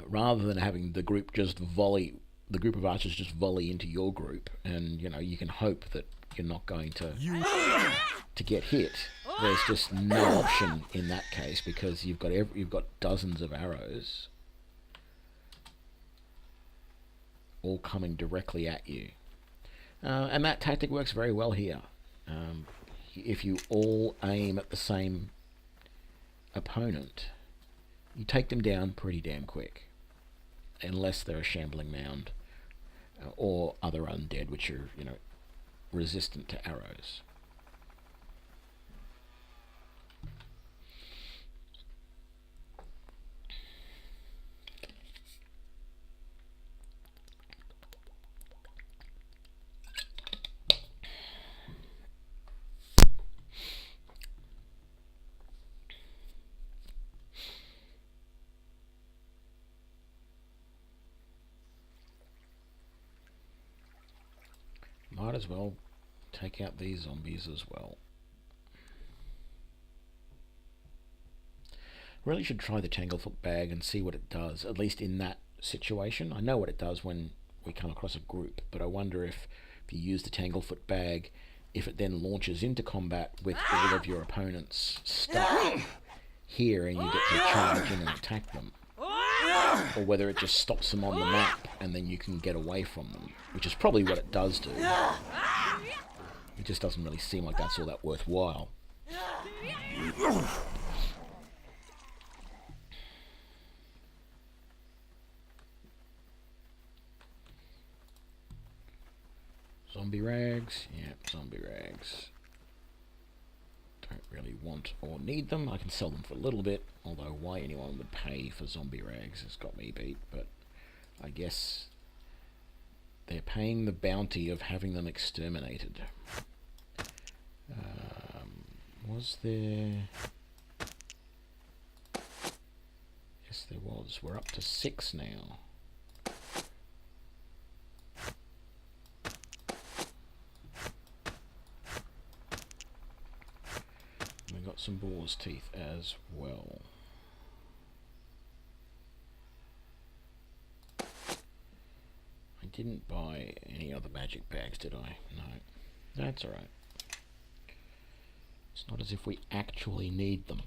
rather than having the group of archers just volley into your group, and, you know, you can hope that you're not going to get hit. There's just no option in that case, because you've got dozens of arrows all coming directly at you, and that tactic works very well here. If you all aim at the same opponent, you take them down pretty damn quick, unless they're a shambling mound or other undead, which are, you know, resistant to arrows. Might as well take out these zombies as well. Really should try the Tanglefoot bag and see what it does, at least in that situation. I know what it does when we come across a group, but I wonder if you use the Tanglefoot bag, if it then launches into combat with all of your opponents stuck here, and you get to charge in and attack them. or whether it just stops them on the map and then you can get away from them, which is probably what it does do. It just doesn't really seem like that's all that worthwhile. Zombie rags, yep, zombie rags. Don't really want or need them. I can sell them for a little bit, although why anyone would pay for zombie rags has got me beat, but I guess they're paying the bounty of having them exterminated. Was there... Yes, there was. We're up to 6 now. We got some boar's teeth as well. I didn't buy any other magic bags, did I? No. That's alright. It's not as if we actually need them.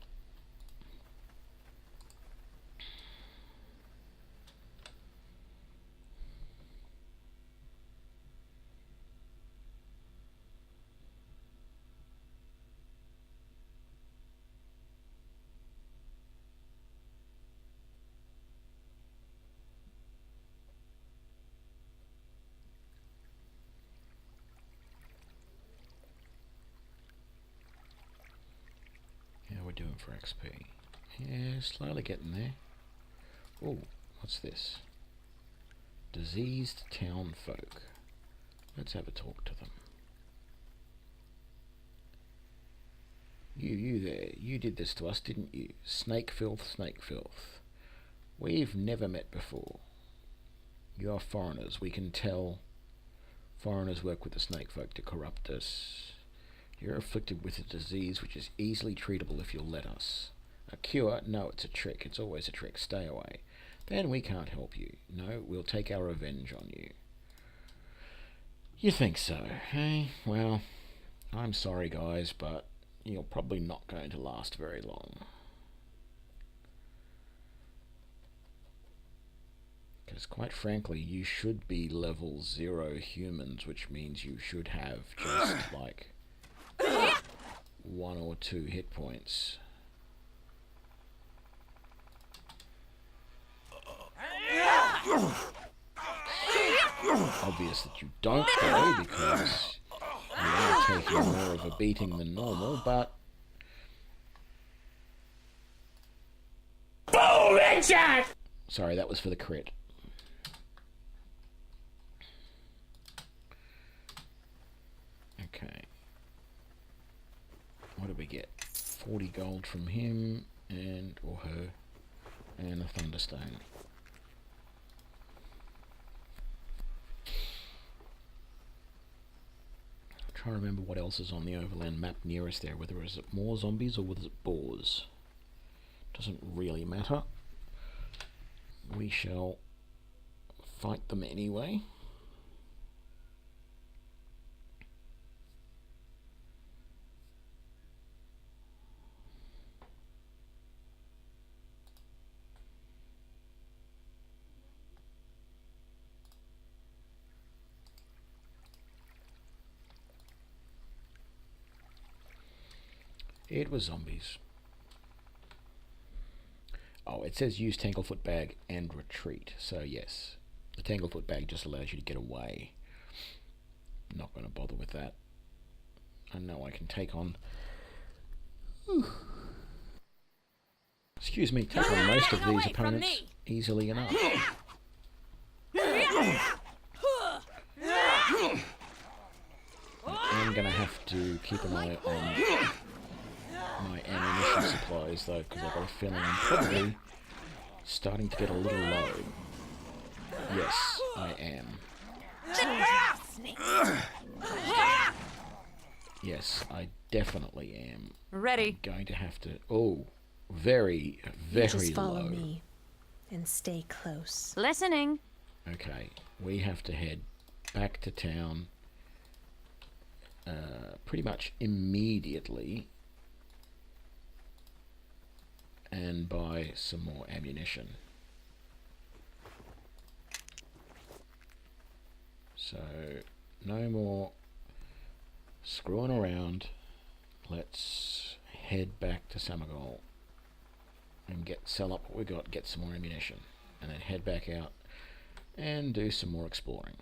Doing for XP. Yeah, slowly getting there. Oh, what's this? Diseased town folk. Let's have a talk to them. You there. You did this to us, didn't you? Snake filth, snake filth. We've never met before. You are foreigners. We can tell foreigners work with the snake folk to corrupt us. You're afflicted with a disease which is easily treatable if you'll let us. A cure? No, it's a trick. It's always a trick. Stay away. Then we can't help you. No, we'll take our revenge on you. You think so, eh? Well, I'm sorry guys, but you're probably not going to last very long. Because quite frankly, you should be level 0 humans, which means you should have just like 1 or 2 hit points. Obvious that you don't though, because you are taking more of a beating than normal, but... Boom! Headshot! Sorry, that was for the crit. Okay. What did we get? 40 gold from him, and, or her, and a thunderstone. I'm trying to remember what else is on the overland map nearest there, whether it's more zombies or was it boars. Doesn't really matter. We shall fight them anyway. It was zombies. Oh, it says use Tanglefoot Bag and retreat. So yes, the Tanglefoot Bag just allows you to get away. Not going to bother with that. I know I can take on... Excuse me, take on most of these opponents easily enough. I'm going to have to keep an eye on my ammunition supplies though, because I've got a feeling I'm probably starting to get a little low. Yes, I am. Yes, I definitely am. Ready. I'm going to have to... Oh, very, very low. Just follow me and stay close. Listening. Okay, we have to head back to town pretty much immediately and buy some more ammunition. So, no more screwing around. Let's head back to Samagol and sell up what we got, get some more ammunition, and then head back out and do some more exploring.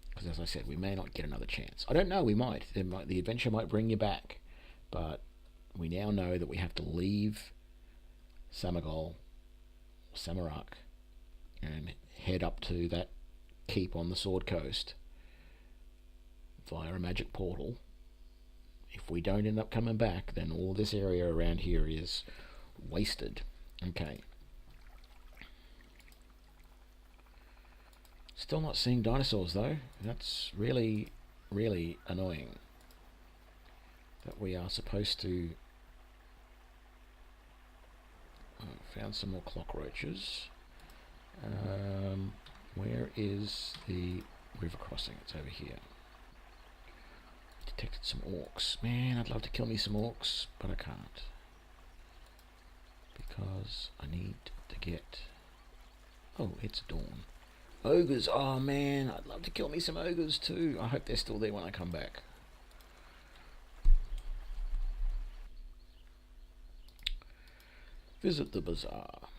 Because as I said, we may not get another chance. I don't know, we might. The adventure might bring you back, but we now know that we have to leave Samagol, Samarak, and head up to that keep on the Sword Coast via a magic portal. If we don't end up coming back, then all this area around here is wasted. Okay. Still not seeing dinosaurs though. That's really, really annoying. That we are supposed to... Oh, found some more cockroaches. Where is the river crossing? It's over here. Detected some orcs. Man, I'd love to kill me some orcs, but I can't. Because I need to get... Oh, it's dawn. Ogres. Oh man, I'd love to kill me some ogres too. I hope they're still there when I come back. Visit the bazaar.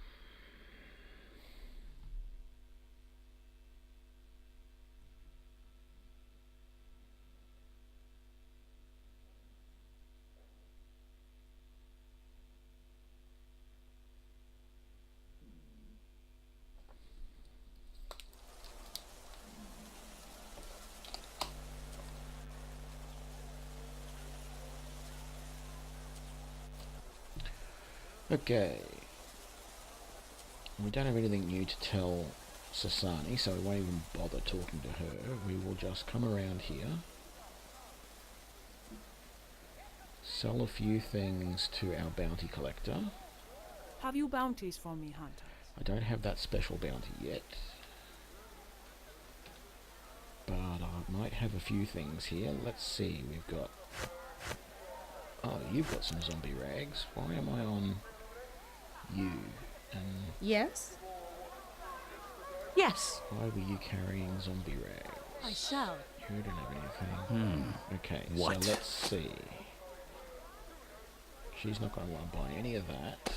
Okay. We don't have anything new to tell Sasani, so we won't even bother talking to her. We will just come around here, sell a few things to our bounty collector. Have you bounties for me, Hunter? I don't have that special bounty yet, but I might have a few things here. Let's see, we've got... Oh, you've got some zombie rags. Why am I on you? And Yes? Yes. why were you carrying zombie rags? I shall. You don't have anything. Okay, What? so let's see. She's not going to want to buy any of that.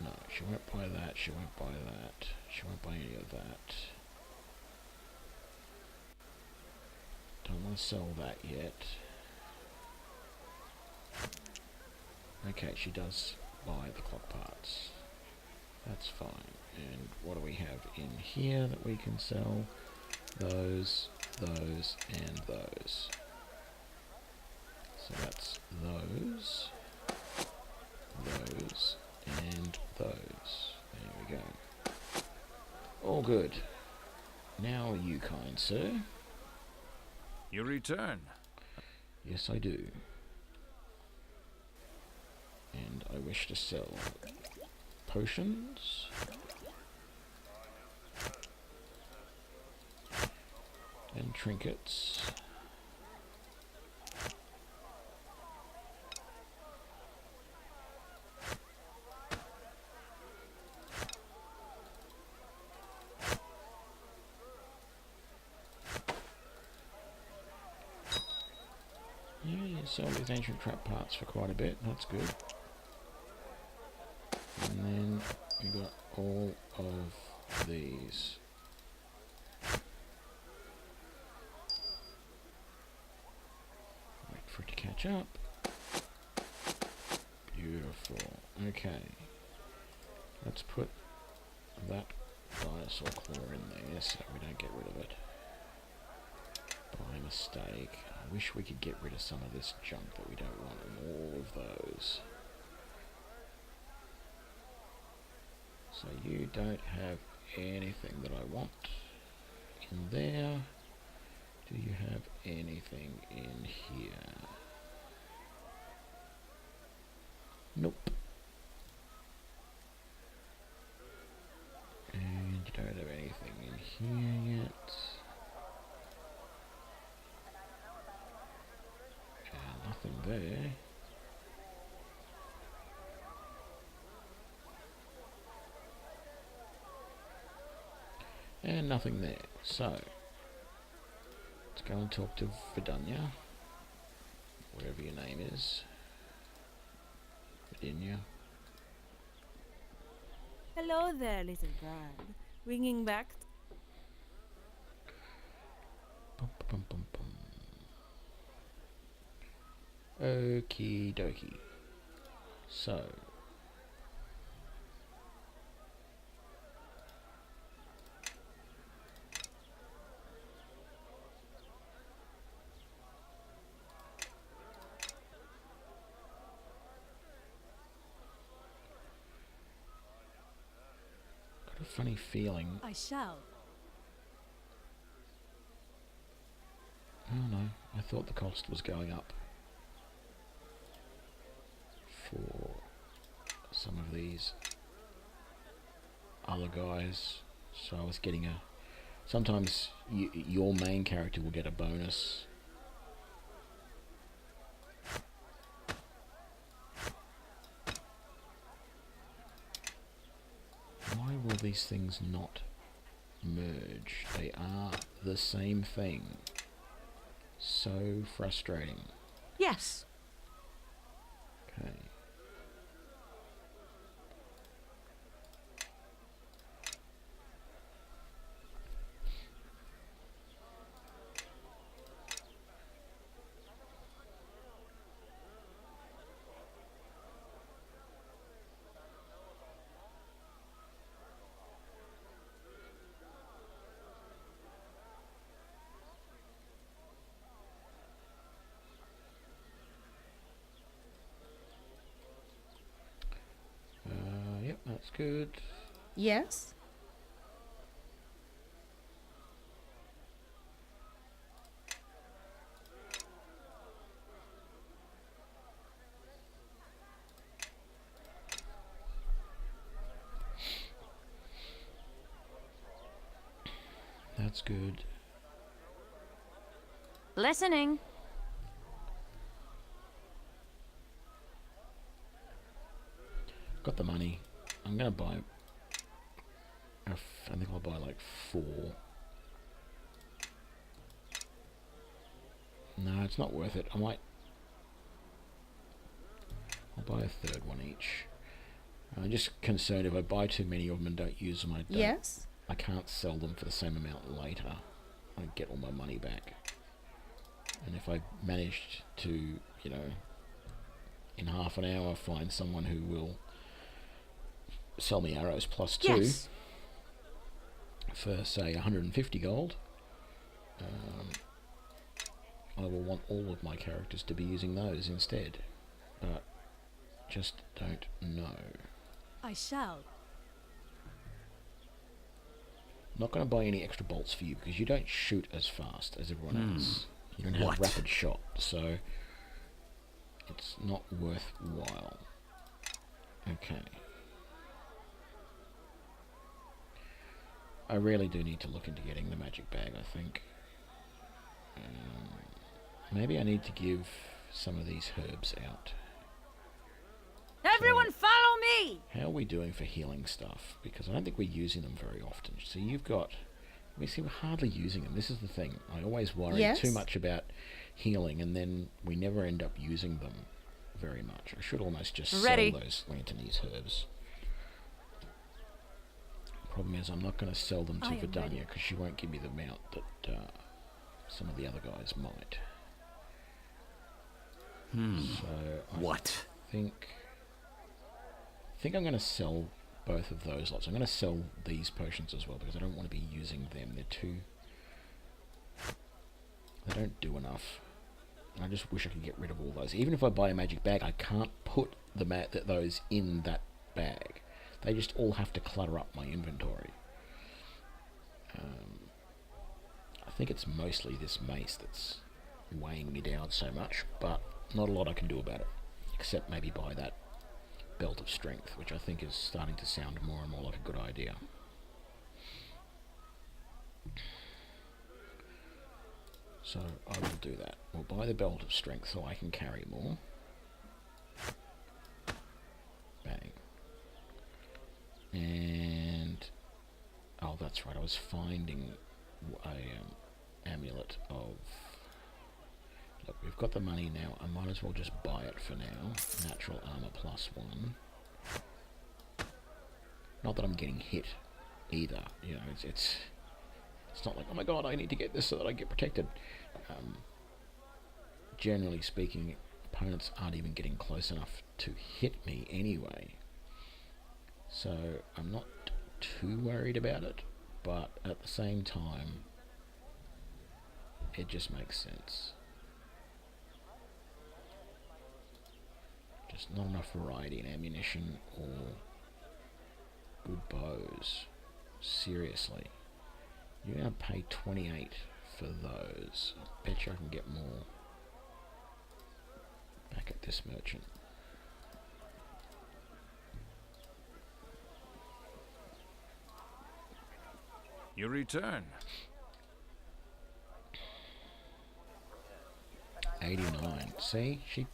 No, she won't buy that, she won't buy that, she won't buy any of that. Don't want to sell that yet. Okay, she does buy the clock parts. That's fine. And what do we have in here that we can sell? Those, and those. So that's those, and those. There we go. All good. Now you, kind sir. You return. Yes, I do. And I wish to sell potions. And trinkets. Yeah, you sell these ancient trap parts for quite a bit. That's good. And then we got all of these. Wait for it to catch up. Beautiful. Okay. Let's put that dinosaur claw in there so we don't get rid of it by mistake. I wish we could get rid of some of this junk that we don't want, and all of those. So you don't have anything that I want in there. Do you have anything in here? Nope. And you don't have anything in here yet. And nothing there. And nothing there. So, let's go and talk to Vidunya. Whatever your name is. Vidunya. Hello there, little bird. Ringing back. Bum, bum, bum, bum. Okie dokie. So. Got a funny feeling. I shall. Oh no, I thought the cost was going up for some of these other guys, so I was getting a... Sometimes your main character will get a bonus. Why will these things not merge? They are the same thing. So frustrating. Yes. Okay. Yep, that's good. Yes? That's good. Listening. Got the money. I'm gonna buy... I think I'll buy like 4. No, it's not worth it. I might... I'll buy a 3rd one each. I'm just concerned if I buy too many of them and don't use them, I can't sell them for the same amount later. I get all my money back. And if I managed to, you know, in half an hour find someone who will sell me arrows plus 2 for, say, 150 gold, I will want all of my characters to be using those instead. But just don't know. I shall. Not going to buy any extra bolts for you because you don't shoot as fast as everyone else. You don't have rapid shot, so it's not worthwhile. Okay. I really do need to look into getting the magic bag, I think. Maybe I need to give some of these herbs out. Everyone follow me! How are we doing for healing stuff? Because I don't think we're using them very often. So you've got... We see we're hardly using them. This is the thing. I always worry too much about healing and then we never end up using them very much. I should almost just sell those Lanternese herbs. Problem is I'm not going to sell them to Vidunya because she won't give me the amount that some of the other guys might. So I think I'm going to sell both of those lots. I'm going to sell these potions as well because I don't want to be using them. They're too... They don't do enough. I just wish I could get rid of all those. Even if I buy a magic bag, I can't put those in that bag. They just all have to clutter up my inventory. I think it's mostly this mace that's weighing me down so much, but not a lot I can do about it, except maybe buy that belt of strength, which I think is starting to sound more and more like a good idea. So I will do that. We'll buy the belt of strength so I can carry more. Bang. And... oh, that's that's right, I was finding a amulet of... Look, we've got the money now. I might as well just buy it for now. Natural armor +1. Not that I'm getting hit either. You know, it's not like, oh my god, I need to get this so that I get protected. Generally speaking, opponents aren't even getting close enough to hit me anyway. So I'm not too worried about it, but at the same time, it just makes sense. Just not enough variety in ammunition or good bows. Seriously. You're going to pay 28 for those. I bet you I can get more back at this merchant. You return. 89. See? She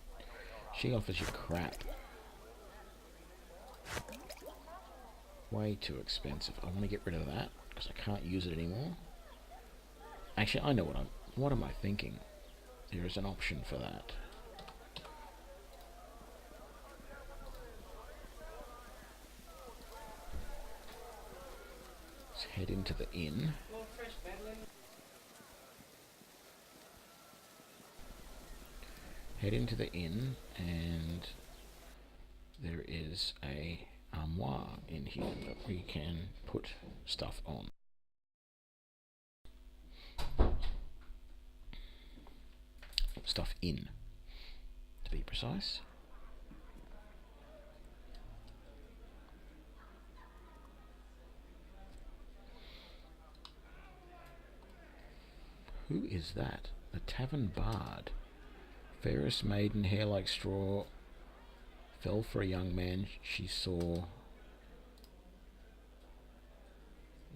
offers you crap. Way too expensive. I want to get rid of that because I can't use it anymore. Actually, I know what am I thinking? There is an option for that. Let's head into the inn. Head into the inn, and there is a armoire in here that we can put stuff on. Stuff in, to be precise. Who is that? The Tavern Bard. Fairest maiden, hair like straw, fell for a young man she saw.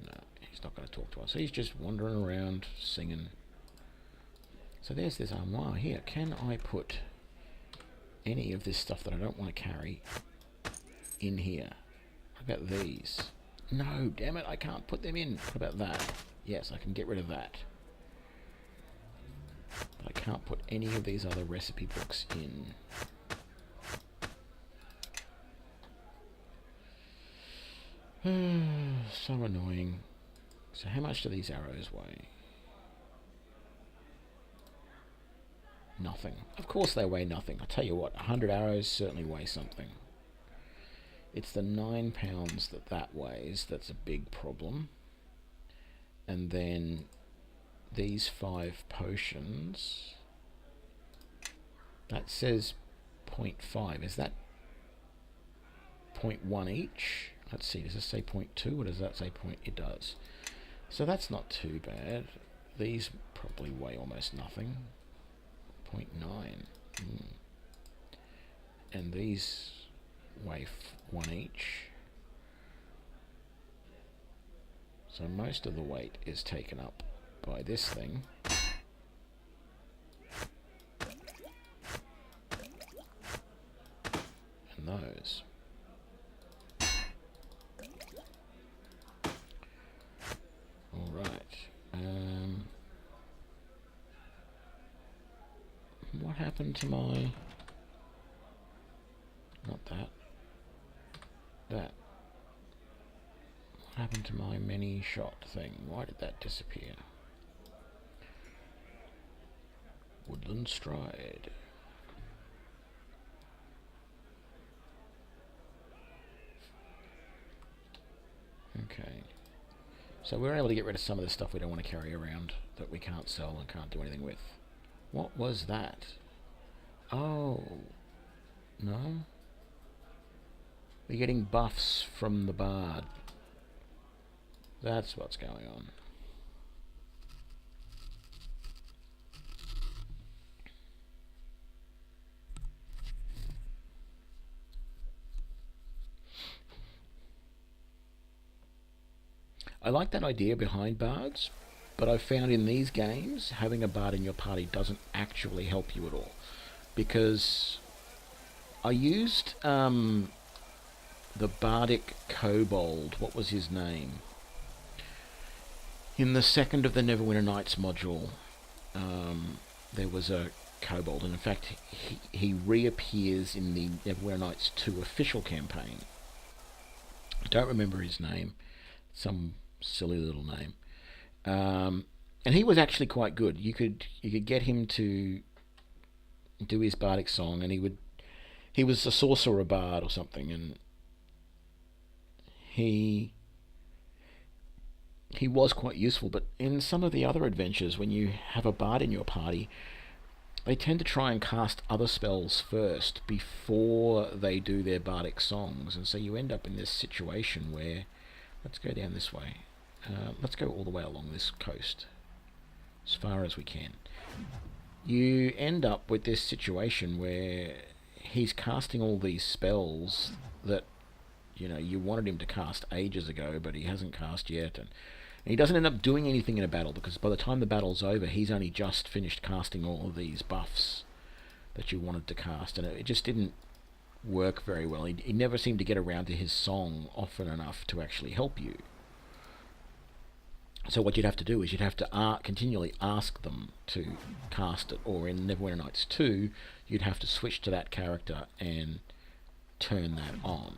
No, he's not going to talk to us. He's just wandering around singing. So there's this armoire here. Can I put any of this stuff that I don't want to carry in here? What about these? No, damn it, I can't put them in. What about that? Yes, I can get rid of that. But I can't put any of these other recipe books in. So annoying. So how much do these arrows weigh? Nothing. Of course they weigh nothing. I tell you what, 100 arrows certainly weigh something. It's the 9 pounds that weighs that's a big problem. And then these 5 potions, that says 0.5. Is that 0.1 each? Let's see, does this say 0.2 or does that say point? It does. So that's not too bad. These probably weigh almost nothing. 0.9. And these weigh 1 each. So most of the weight is taken up by this thing. And those. Alright. What happened to my... Not that. That. What happened to my many shot thing? Why did that disappear? Woodland Stride. Okay. So we're able to get rid of some of the stuff we don't want to carry around, that we can't sell and can't do anything with. What was that? Oh. No? We're getting buffs from the bard. That's what's going on. I like that idea behind bards, but I've found in these games, having a bard in your party doesn't actually help you at all. Because I used the bardic kobold, what was his name? In the second of the Neverwinter Nights module, there was a kobold, and in fact he reappears in the Neverwinter Nights 2 official campaign. I don't remember his name, some silly little name, and he was actually quite good. You could get him to do his bardic song, and he was a sorcerer bard or something, and he was quite useful. But in some of the other adventures, when you have a bard in your party, they tend to try and cast other spells first before they do their bardic songs, and so you end up in this situation where, let's go down this way, let's go all the way along this coast as far as we can. You end up with this situation where he's casting all these spells that, you know, you wanted him to cast ages ago, but he hasn't cast yet, and he doesn't end up doing anything in a battle, because by the time the battle's over, he's only just finished casting all of these buffs that you wanted to cast, and it just didn't work very well. He never seemed to get around to his song often enough to actually help you. So what you'd have to do is you'd have to continually ask them to cast it, or in Neverwinter Nights 2, you'd have to switch to that character and turn that on.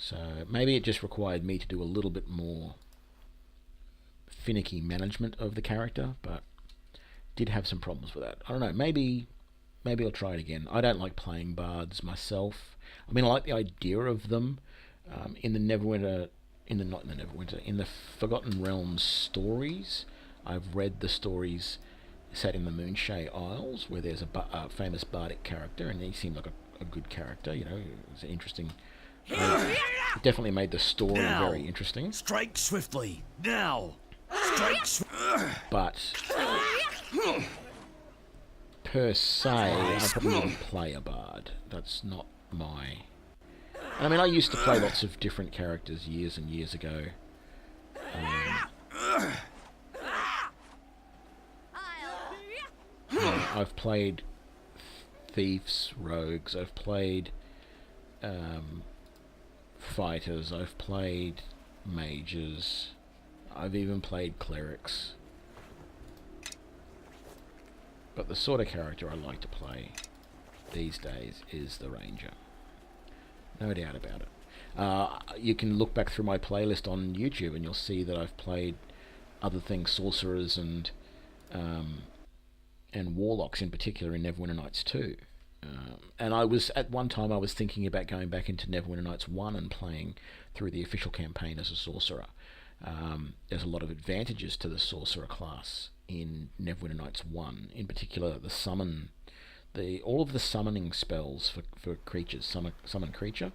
So maybe it just required me to do a little bit more finicky management of the character, but did have some problems with that. I don't know, maybe I'll try it again. I don't like playing bards myself. I mean, I like the idea of them. In the Forgotten Realms stories, I've read the stories set in the Moonshae Isles, where there's a famous bardic character, and he seemed like a good character, you know. It was interesting. It definitely made the story very interesting. Strike swiftly. Now. Strike But per se, I probably wouldn't play a bard. That's not my... And I mean, I used to play lots of different characters years and years ago. I've played thieves, rogues, I've played fighters, I've played mages, I've even played clerics. But the sort of character I like to play these days is the ranger. No doubt about it. You can look back through my playlist on YouTube and you'll see that I've played other things, sorcerers and warlocks in particular in Neverwinter Nights 2. And at one time I was thinking about going back into Neverwinter Nights 1 and playing through the official campaign as a sorcerer. There's a lot of advantages to the sorcerer class in Neverwinter Nights 1. In particular, the summon... all of the summoning spells for creatures, summon creature,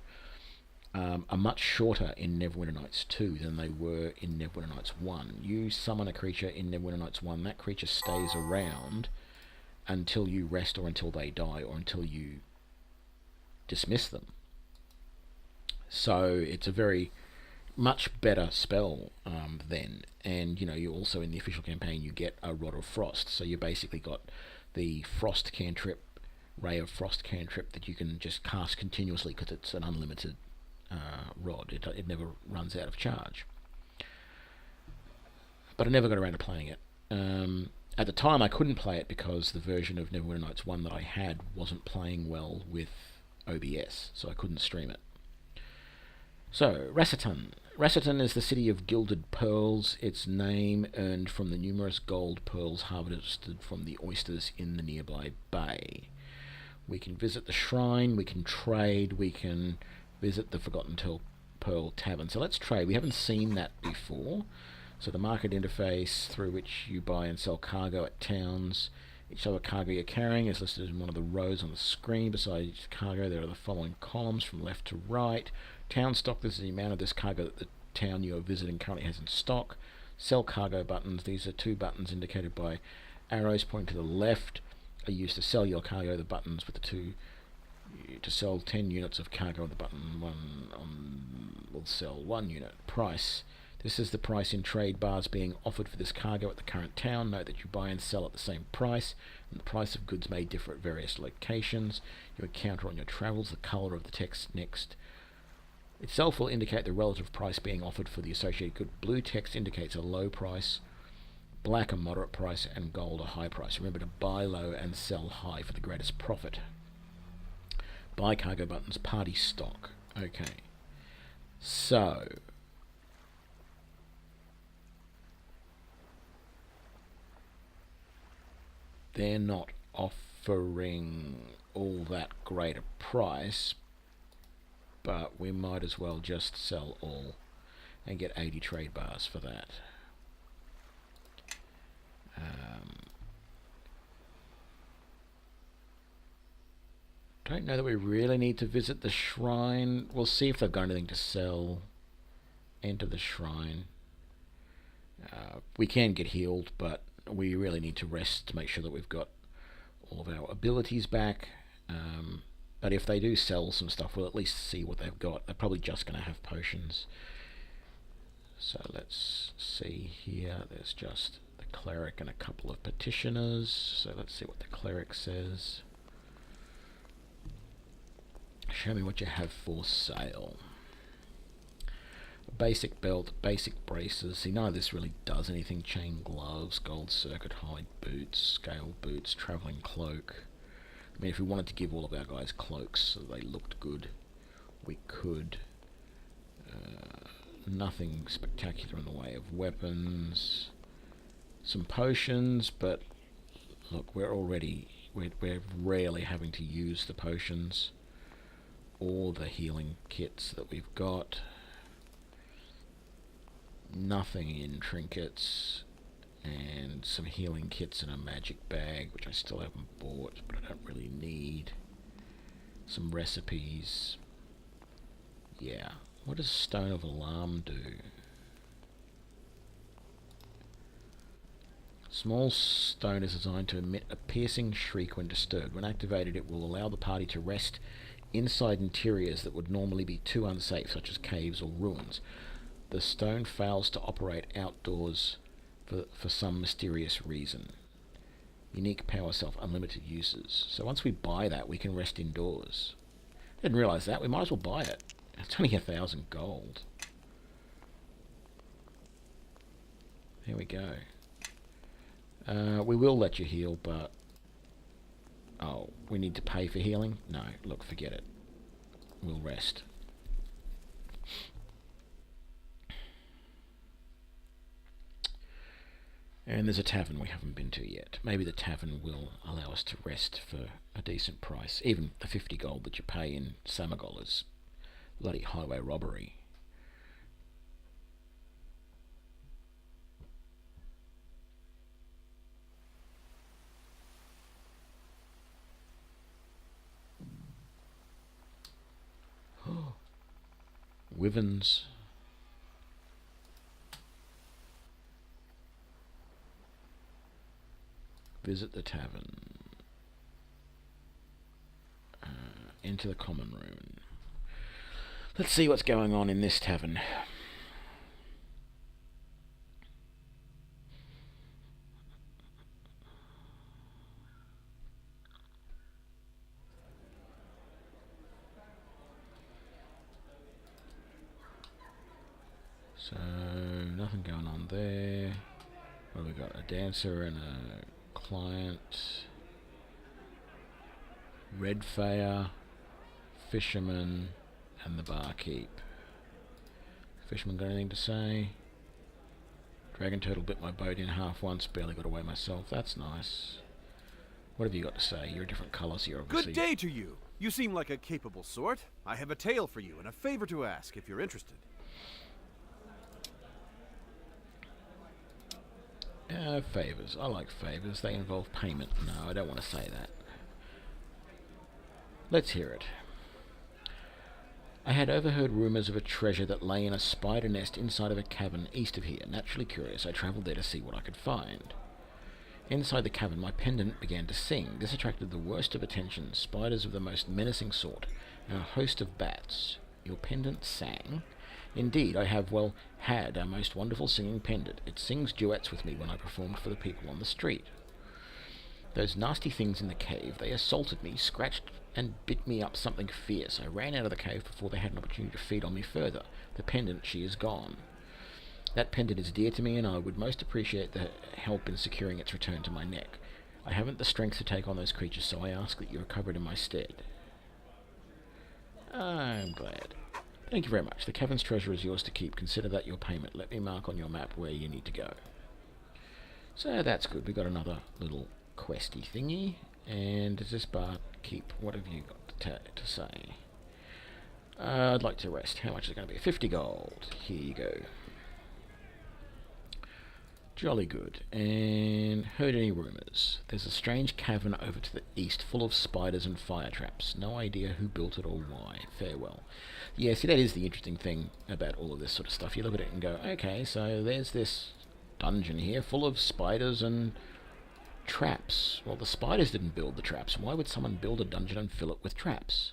are much shorter in Neverwinter Nights 2 than they were in Neverwinter Nights 1. You summon a creature in Neverwinter Nights 1, that creature stays around until you rest, or until they die, or until you dismiss them. So it's a very much better spell then. And you know, you also in the official campaign you get a Rod of Frost, so you basically got the Frost cantrip, Ray of Frost cantrip, that you can just cast continuously because it's an unlimited rod. It never runs out of charge. But I never got around to playing it. At the time I couldn't play it because the version of Neverwinter Nights 1 that I had wasn't playing well with OBS, so I couldn't stream it. So, Rassitan. Rassitan is the city of gilded pearls, its name earned from the numerous gold pearls harvested from the oysters in the nearby bay. We can visit the shrine, we can trade, we can visit the Forgotten Pearl Tavern. So let's trade. We haven't seen that before. So the market interface through which you buy and sell cargo at towns. Each other cargo you're carrying is listed in one of the rows on the screen. Beside each cargo there are the following columns from left to right. Town stock, this is the amount of this cargo that the town you are visiting currently has in stock. Sell cargo buttons, these are two buttons indicated by arrows pointing to the left, are used to sell your cargo. The buttons with the two to sell 10 units of cargo, the button will sell 1 unit. Price, this is the price in trade bars being offered for this cargo at the current town. Note that you buy and sell at the same price, and the price of goods may differ at various locations. You encounter on your travels the colour of the text next itself will indicate the relative price being offered for the associated good. Blue text indicates a low price, black a moderate price, and gold a high price. Remember to buy low and sell high for the greatest profit. Buy cargo buttons, party stock. Okay. So, they're not offering all that great a price, but we might as well just sell all and get 80 trade bars for that. Don't know that we really need to visit the shrine. We'll see if they've got anything to sell. Enter the shrine. We can get healed, but we really need to rest to make sure that we've got all of our abilities back. But if they do sell some stuff, we'll at least see what they've got. They're probably just going to have potions. So let's see here. There's just the cleric and a couple of petitioners. So let's see what the cleric says. Show me what you have for sale. Basic belt, basic braces. See, none of this really does anything. Chain gloves, gold circuit hide boots, scale boots, travelling cloak. I mean, if we wanted to give all of our guys cloaks so they looked good, we could. Nothing spectacular in the way of weapons. Some potions, but look, we're rarely having to use the potions or the healing kits that we've got. Nothing in trinkets, and some healing kits in a magic bag, which I still haven't bought, but I don't really need. Some recipes. Yeah. What does Stone of Alarm do? Small stone is designed to emit a piercing shriek when disturbed. When activated, it will allow the party to rest inside interiors that would normally be too unsafe, such as caves or ruins. The stone fails to operate outdoors for some mysterious reason. Unique power self, unlimited uses. So once we buy that, we can rest indoors. Didn't realise that. We might as well buy it. It's only 1,000 gold. There we go. We will let you heal, but... Oh, we need to pay for healing? No, look, forget it. We'll rest. And there's a tavern we haven't been to yet. Maybe the tavern will allow us to rest for a decent price. Even the 50 gold that you pay in Samagol is bloody highway robbery. Wyverns. Visit the tavern. Enter the common room. Let's see what's going on in this tavern. So, nothing going on there. Well, we've got a dancer and a client. Red Fair, fisherman, and the barkeep. Fisherman got anything to say? Dragon turtle bit my boat in half once, barely got away myself. That's nice. What have you got to say? You're a different colour, so you're obviously... Good day to you. You seem like a capable sort. I have a tale for you and a favor to ask if you're interested. Favours. I like favours. They involve payment. No, I don't want to say that. Let's hear it. I had overheard rumours of a treasure that lay in a spider nest inside of a cavern east of here. Naturally curious, I travelled there to see what I could find. Inside the cavern, my pendant began to sing. This attracted the worst of attention, spiders of the most menacing sort, and a host of bats. Your pendant sang? Indeed, I have, well, had a most wonderful singing pendant. It sings duets with me when I performed for the people on the street. Those nasty things in the cave, they assaulted me, scratched and bit me up something fierce. I ran out of the cave before they had an opportunity to feed on me further. The pendant, she is gone. That pendant is dear to me, and I would most appreciate the help in securing its return to my neck. I haven't the strength to take on those creatures, so I ask that you recover it in my stead. I'm glad. Thank you very much. The cavern's treasure is yours to keep. Consider that your payment. Let me mark on your map where you need to go. So that's good. We got another little questy thingy. And does this bar keep? What have you got to say? I'd like to rest. How much is it going to be? 50 gold. Here you go. Jolly good. And heard any rumours? There's a strange cavern over to the east full of spiders and fire traps. No idea who built it or why. Farewell. Yeah, see, that is the interesting thing about all of this sort of stuff. You look at it and go, okay, so there's this dungeon here full of spiders and traps. Well, the spiders didn't build the traps. Why would someone build a dungeon and fill it with traps?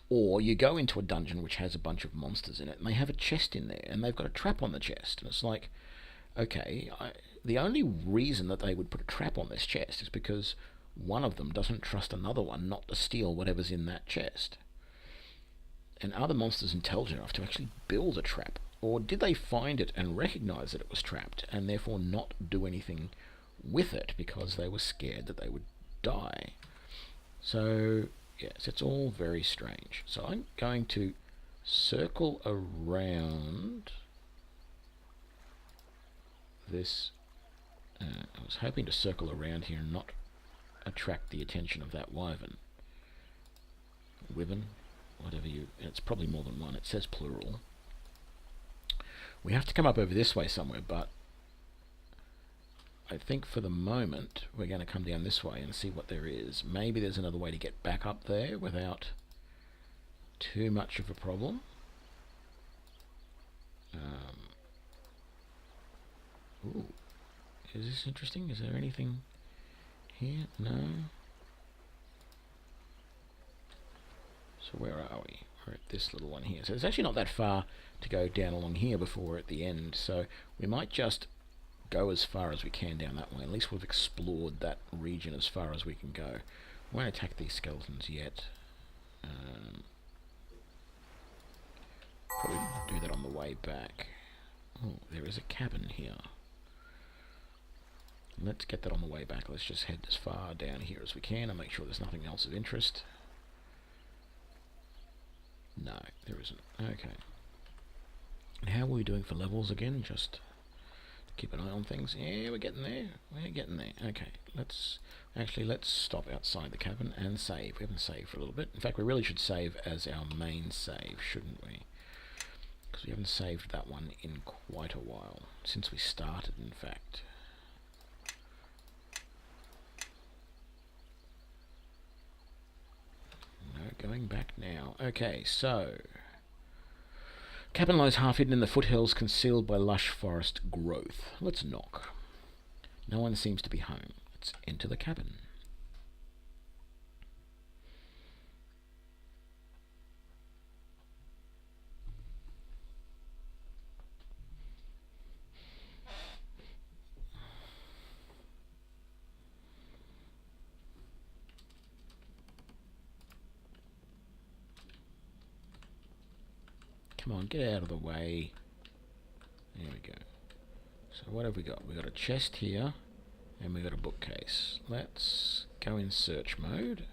Or you go into a dungeon which has a bunch of monsters in it, and they have a chest in there, and they've got a trap on the chest. And it's like, okay, the only reason that they would put a trap on this chest is because one of them doesn't trust another one not to steal whatever's in that chest. And are the monsters intelligent enough to actually build a trap? Or did they find it and recognize that it was trapped, and therefore not do anything with it because they were scared that they would die? So, yes, it's all very strange. So I'm going to circle around this. I was hoping to circle around here and not attract the attention of that wyvern. Wyvern, whatever you... It's probably more than one. It says plural. We have to come up over this way somewhere, but I think for the moment we're going to come down this way and see what there is. Maybe there's another way to get back up there without too much of a problem. Ooh. Is this interesting? Is there anything here? No. So where are we? We're at this little one here. So it's actually not that far to go down along here before we're at the end. So we might just go as far as we can down that way. At least we've explored that region as far as we can go. We won't attack these skeletons yet. Probably do that on the way back. Oh, there is a cabin here. Let's get that on the way back. Let's just head as far down here as we can and make sure there's nothing else of interest. No, there isn't. Okay. And how are we doing for levels again? Just keep an eye on things. Yeah, we're getting there. We're getting there. Okay, let's stop outside the cabin and save. We haven't saved for a little bit. In fact, we really should save as our main save, shouldn't we? Because we haven't saved that one in quite a while. Since we started, in fact. No, going back now. Okay, so cabin lies half hidden in the foothills, concealed by lush forest growth. Let's knock. No one seems to be home. Let's enter the cabin. Come on, get out of the way. There we go. So what have we got? We got a chest here, and we got a bookcase. Let's go in search mode.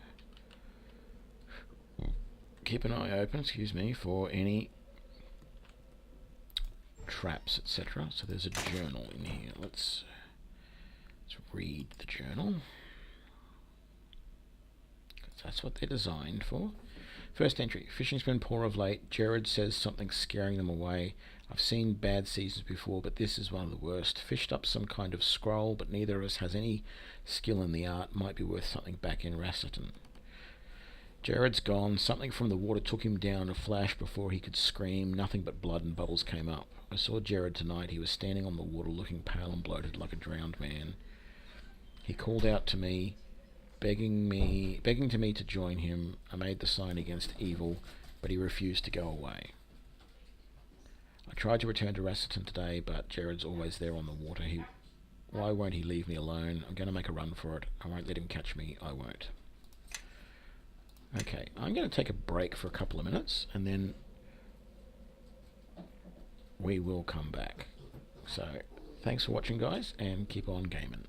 Keep an eye open, excuse me, for any traps, etc. So there's a journal in here. Let's read the journal. 'Cause that's what they're designed for. First entry. Fishing's been poor of late. Jared says something's scaring them away. I've seen bad seasons before, but this is one of the worst. Fished up some kind of scroll, but neither of us has any skill in the art. Might be worth something back in Rasserton. Jared's gone. Something from the water took him down a flash before he could scream. Nothing but blood and bubbles came up. I saw Jared tonight. He was standing on the water looking pale and bloated like a drowned man. He called out to me, begging to me to join him. I made the sign against evil, but he refused to go away. I tried to return to Rasserton today, but Jared's always there on the water. He Why won't he leave me alone? I'm going to make a run for it. I won't let him catch me. I won't. Okay, I'm going to take a break for a couple of minutes, and then we will come back. So, thanks for watching, guys, and keep on gaming.